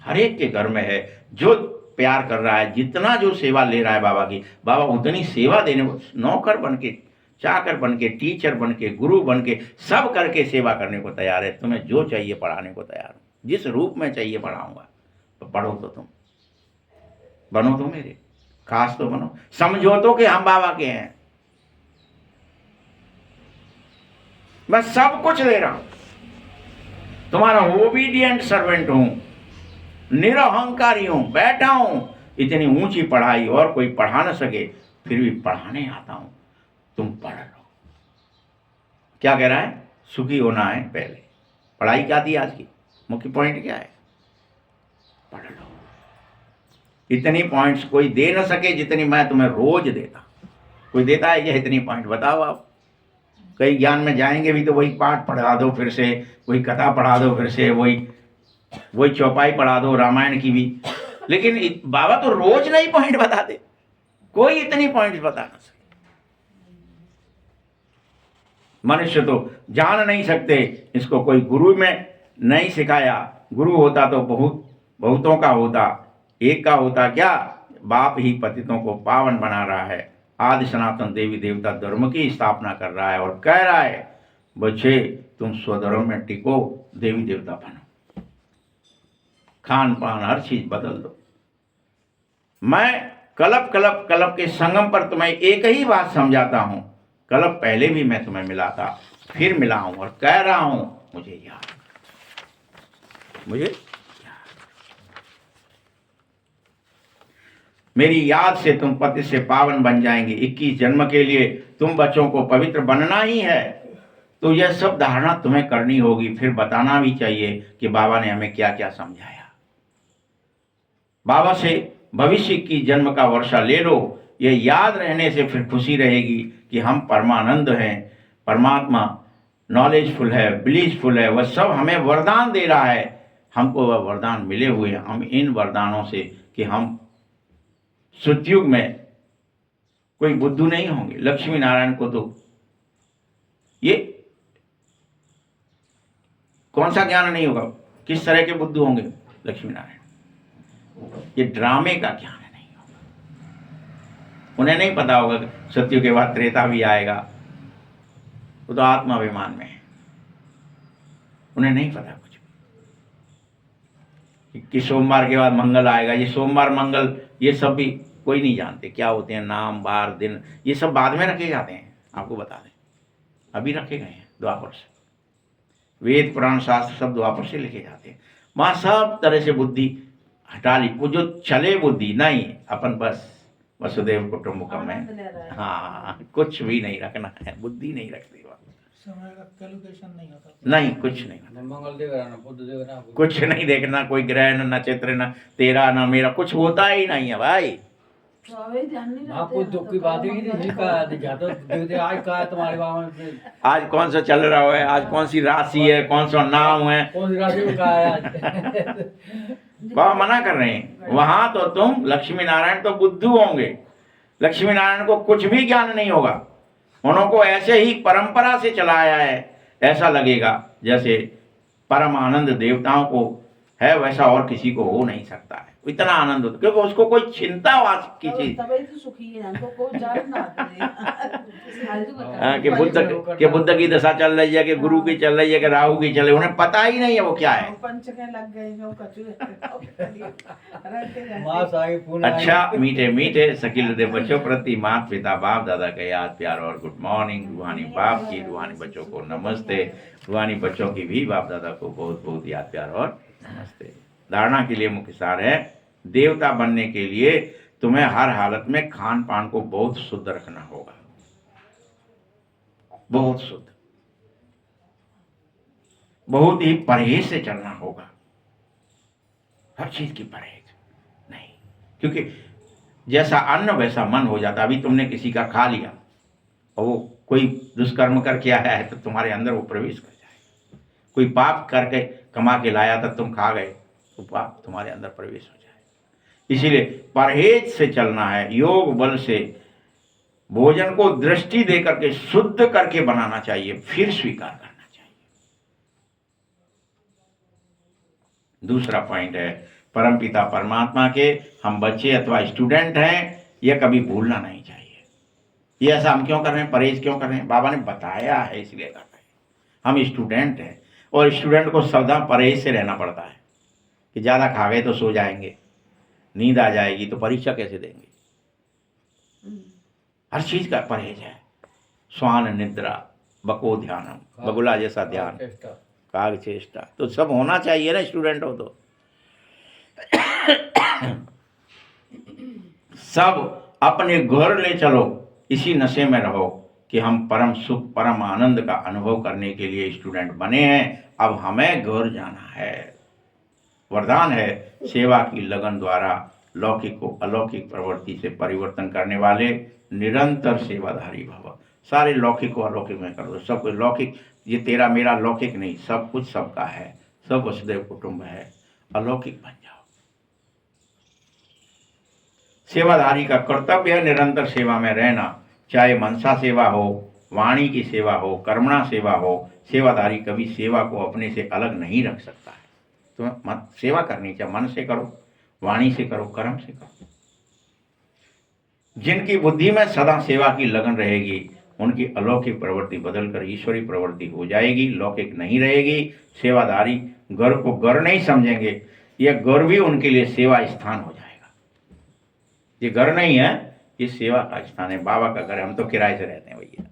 हर एक के घर में है। जो प्यार कर रहा है, जितना जो सेवा ले रहा है बाबा की, बाबा उतनी सेवा देने को नौकर बन के, चाकर बन के, टीचर बन के, गुरु बन के, सब करके सेवा करने को तैयार है। तुम्हें जो चाहिए पढ़ाने को तैयार हूं, जिस रूप में चाहिए पढ़ाऊंगा। तो पढ़ो तो तुम, बनो तो मेरे, खास तो बनो, समझो तो कि हम बाबा के हैं। मैं सब कुछ दे रहा हूं, तुम्हारा ओबीडियंट सर्वेंट हूं, निरहंकारी हूं, बैठा हूं। इतनी ऊंची पढ़ाई और कोई पढ़ा न सके, फिर भी पढ़ाने आता हूं। तुम पढ़ लो। क्या कह रहा है? सुखी होना है पहले। पढ़ाई क्या थी आज की? मुख्य पॉइंट क्या है? पढ़ लो। इतनी पॉइंट्स कोई दे न सके जितनी मैं तुम्हें रोज देता। कोई देता है क्या इतनी पॉइंट? बताओ आप। कई ज्ञान में जाएंगे भी तो वही पाठ पढ़ा दो, फिर से वही कथा पढ़ा दो, फिर से वही चौपाई पढ़ा दो रामायण की भी। लेकिन बाबा तो रोज नहीं पॉइंट बताते, कोई इतनी पॉइंट बता ना सके। मनुष्य तो जान नहीं सकते इसको, कोई गुरु में नहीं सिखाया। गुरु होता तो बहुतों का होता, एक का होता क्या? बाप ही पतितों को पावन बना रहा है, आदि सनातन देवी देवता धर्म की स्थापना कर रहा है और कह रहा है बच्चे तुम स्वधर्म में टिको, देवी देवता बनो, खान पान हर चीज बदल दो। मैं कल्प कल्प कल्प के संगम पर तुम्हें एक ही बात समझाता हूं। कल्प पहले भी मैं तुम्हें मिला था, फिर मिला हूं और कह रहा हूं मुझे याद, मुझे याद। मेरी याद से तुम पति से पावन बन जाएंगे। 21 जन्म के लिए तुम बच्चों को पवित्र बनना ही है, तो यह सब धारणा तुम्हें करनी होगी। फिर बताना भी चाहिए कि बाबा ने हमें क्या क्या समझाया। बाबा से भविष्य की जन्म का वर्षा ले लो, यह याद रहने से फिर खुशी रहेगी कि हम परमानंद हैं, परमात्मा नॉलेजफुल है, ब्लीसफुल है, वह सब हमें वरदान दे रहा है। हमको वह वरदान मिले हुए हैं। हम इन वरदानों से कि हम सतयुग में कोई बुद्धू नहीं होंगे। लक्ष्मी नारायण को तो ये कौन सा ज्ञान नहीं होगा, किस तरह के बुद्धू होंगे लक्ष्मी नारायण, ये ड्रामे का ज्ञान नहीं होगा। उन्हें नहीं पता होगा सत्युग के बाद त्रेता भी आएगा, वो तो आत्माभिमान में है, उन्हें नहीं पता कुछ कि सोमवार के बाद मंगल आएगा। ये सोमवार मंगल ये सब भी कोई नहीं जानते क्या होते हैं, नाम बार दिन ये सब बाद में रखे जाते हैं। आपको बता दें अभी रखे गए हैं द्वापर से, वेद पुराण शास्त्र सब द्वापर से लिखे जाते हैं। वहां सब तरह से बुद्धि हटा ली, वो जो चले बुद्धि नहीं, अपन बस वसुदेव कुटुंबकम में, आनंद ले रहा है। हाँ कुछ भी नहीं रखना है, बुद्धि नहीं रखती वहाँ, समय का कैलकुलेशन नहीं होता। नहीं कुछ नहीं, न मंगल देख रहा ना बुध देख रहा कुछ नहीं देखना, कोई ग्रह न नक्षत्र न तेरा न मेरा, कुछ होता ही नहीं है भाई। तो अभी ध्यान नहीं हाँ रहते कुछ हैं, दुख तो की बात ही कल नहीं का जाता देखते आज का है तुम्हारे गाँव में, आज कौन सा चल रहा है, आज कौन सी राशि है, कौन सा नाम है, कौन सी राशि का है आज। बाबा मना कर रहे हैं। वहां तो तुम लक्ष्मी नारायण तो बुद्धू होंगे, लक्ष्मी नारायण को कुछ भी ज्ञान नहीं होगा। उनको ऐसे ही परंपरा से चलाया है, ऐसा लगेगा जैसे परम आनंद देवताओं को है वैसा और किसी को हो नहीं सकता है। इतना आनंद होता क्योंकि उसको कोई चिंता की चीज तभी तो सुखी है, हमको कोई जान ना आते कि बुद्ध की दशा चल रही है, कि गुरु की चल रही है, कि राहु की चल रही है, उन्हें पता ही नहीं है वो क्या है। पंच के लग गए जो कचरे माँ साहिब पुण्य अच्छा मीठे मीठे सकील हृदय बच्चों प्रति माता पिता बाप दादा का याद प्यार और गुड मॉर्निंग। रूहानी बाप की, रूहानी बच्चों को नमस्ते, रूहानी बच्चों की भी बाप दादा को बहुत बहुत याद प्यार और नमस्ते। धारणा के लिए मुख्य सार है, देवता बनने के लिए तुम्हें हर हालत में खान पान को बहुत शुद्ध रखना होगा, बहुत शुद्ध, बहुत ही परहेज से चलना होगा, हर चीज की परहेज नहीं, क्योंकि जैसा अन्न वैसा मन हो जाता। अभी तुमने किसी का खा लिया और वो कोई दुष्कर्म करके आया है तो तुम्हारे अंदर वो प्रवेश कर जाए। कोई पाप करके कमा के लाया था, तुम खा गए तो पाप तुम्हारे अंदर प्रवेश हो जाए। इसीलिए परहेज से चलना है, योग बल से भोजन को दृष्टि देकर के शुद्ध करके बनाना चाहिए, फिर स्वीकार करना चाहिए। दूसरा पॉइंट है, परमपिता परमात्मा के हम बच्चे अथवा स्टूडेंट हैं, यह कभी भूलना नहीं चाहिए। ये ऐसा हम क्यों कर रहे हैं, परहेज क्यों कर रहे हैं, बाबा ने बताया है इसलिए कर रहे हैं। हम स्टूडेंट हैं और स्टूडेंट को सदा परहेज से रहना पड़ता है कि ज़्यादा खा गए तो सो जाएंगे, नींद आ जाएगी तो परीक्षा कैसे देंगे। हर चीज का परहेज है। स्वान निद्रा बको ध्यानम, बगुला जैसा ध्यान, काग चेष्टा, तो सब होना चाहिए ना स्टूडेंट हो तो। सब अपने घर ले चलो, इसी नशे में रहो कि हम परम सुख परम आनंद का अनुभव करने के लिए स्टूडेंट बने हैं, अब हमें घर जाना है। वरदान है, सेवा की लगन द्वारा लौकिक को अलौकिक प्रवृत्ति से परिवर्तन करने वाले निरंतर सेवाधारी भव। सारे लौकिक को अलौकिक में कर दो, सब कुछ लौकिक, ये तेरा मेरा लौकिक नहीं, सब कुछ सबका है, सब वसुदेव कुटुंब है, अलौकिक बन जाओ। सेवाधारी का कर्तव्य है निरंतर सेवा में रहना, चाहे मनसा सेवा हो, वाणी की सेवा हो, कर्मणा सेवा हो। सेवाधारी कभी सेवा को अपने से अलग नहीं रख सकता है। तुम्हें सेवा करनी चाहिए, मन से करो, वाणी से करो, कर्म से करो। जिनकी बुद्धि में सदा सेवा की लगन रहेगी उनकी अलौकिक प्रवृत्ति बदलकर ईश्वरी प्रवृत्ति हो जाएगी, लौकिक नहीं रहेगी। सेवादारी घर को घर नहीं समझेंगे, यह घर भी उनके लिए सेवा स्थान हो जाएगा। ये घर नहीं है, ये सेवा का स्थान है, बाबा का घर है, हम तो किराए से रहते हैं भैया।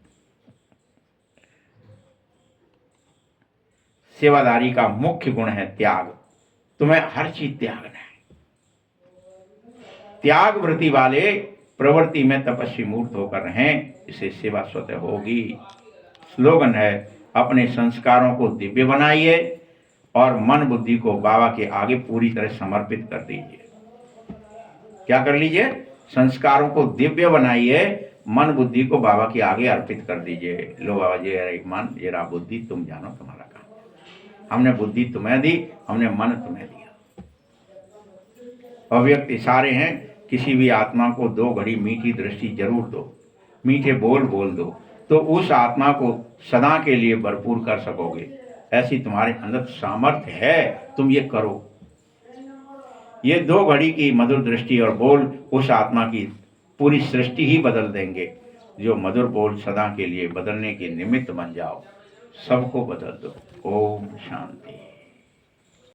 सेवादारी का मुख्य गुण है त्याग। तुम्हें हर चीज त्यागना है। त्याग वृत्ति वाले प्रवृत्ति में तपस्वी मूर्त होकर रहें, इसे सेवा स्वतः होगी। स्लोगन है, अपने संस्कारों को दिव्य बनाइए और मन बुद्धि को बाबा के आगे पूरी तरह समर्पित कर दीजिए। क्या कर लीजिए? संस्कारों को दिव्य बनाइए, मन बुद्धि को बाबा के आगे अर्पित कर दीजिए। लो बाबा जी, एक मन ये रहा बुद्धि, तुम जानो तुम्हारा काम। हमने बुद्धि तुम्हें दी, हमने मन तुम्हें दिया। अव्यक्त इशारे हैं, किसी भी आत्मा को 2 घड़ी मीठी दृष्टि जरूर दो, मीठे बोल बोल दो, तो उस आत्मा को सदा के लिए भरपूर कर सकोगे। ऐसी तुम्हारे अंदर सामर्थ्य है, तुम ये करो। ये 2 घड़ी की मधुर दृष्टि और बोल उस आत्मा की पूरी सृष्टि ही बदल देंगे। जो मधुर बोल सदा के लिए बदलने के निमित्त बन जाओ, सबको बदल दो। ओम शांति।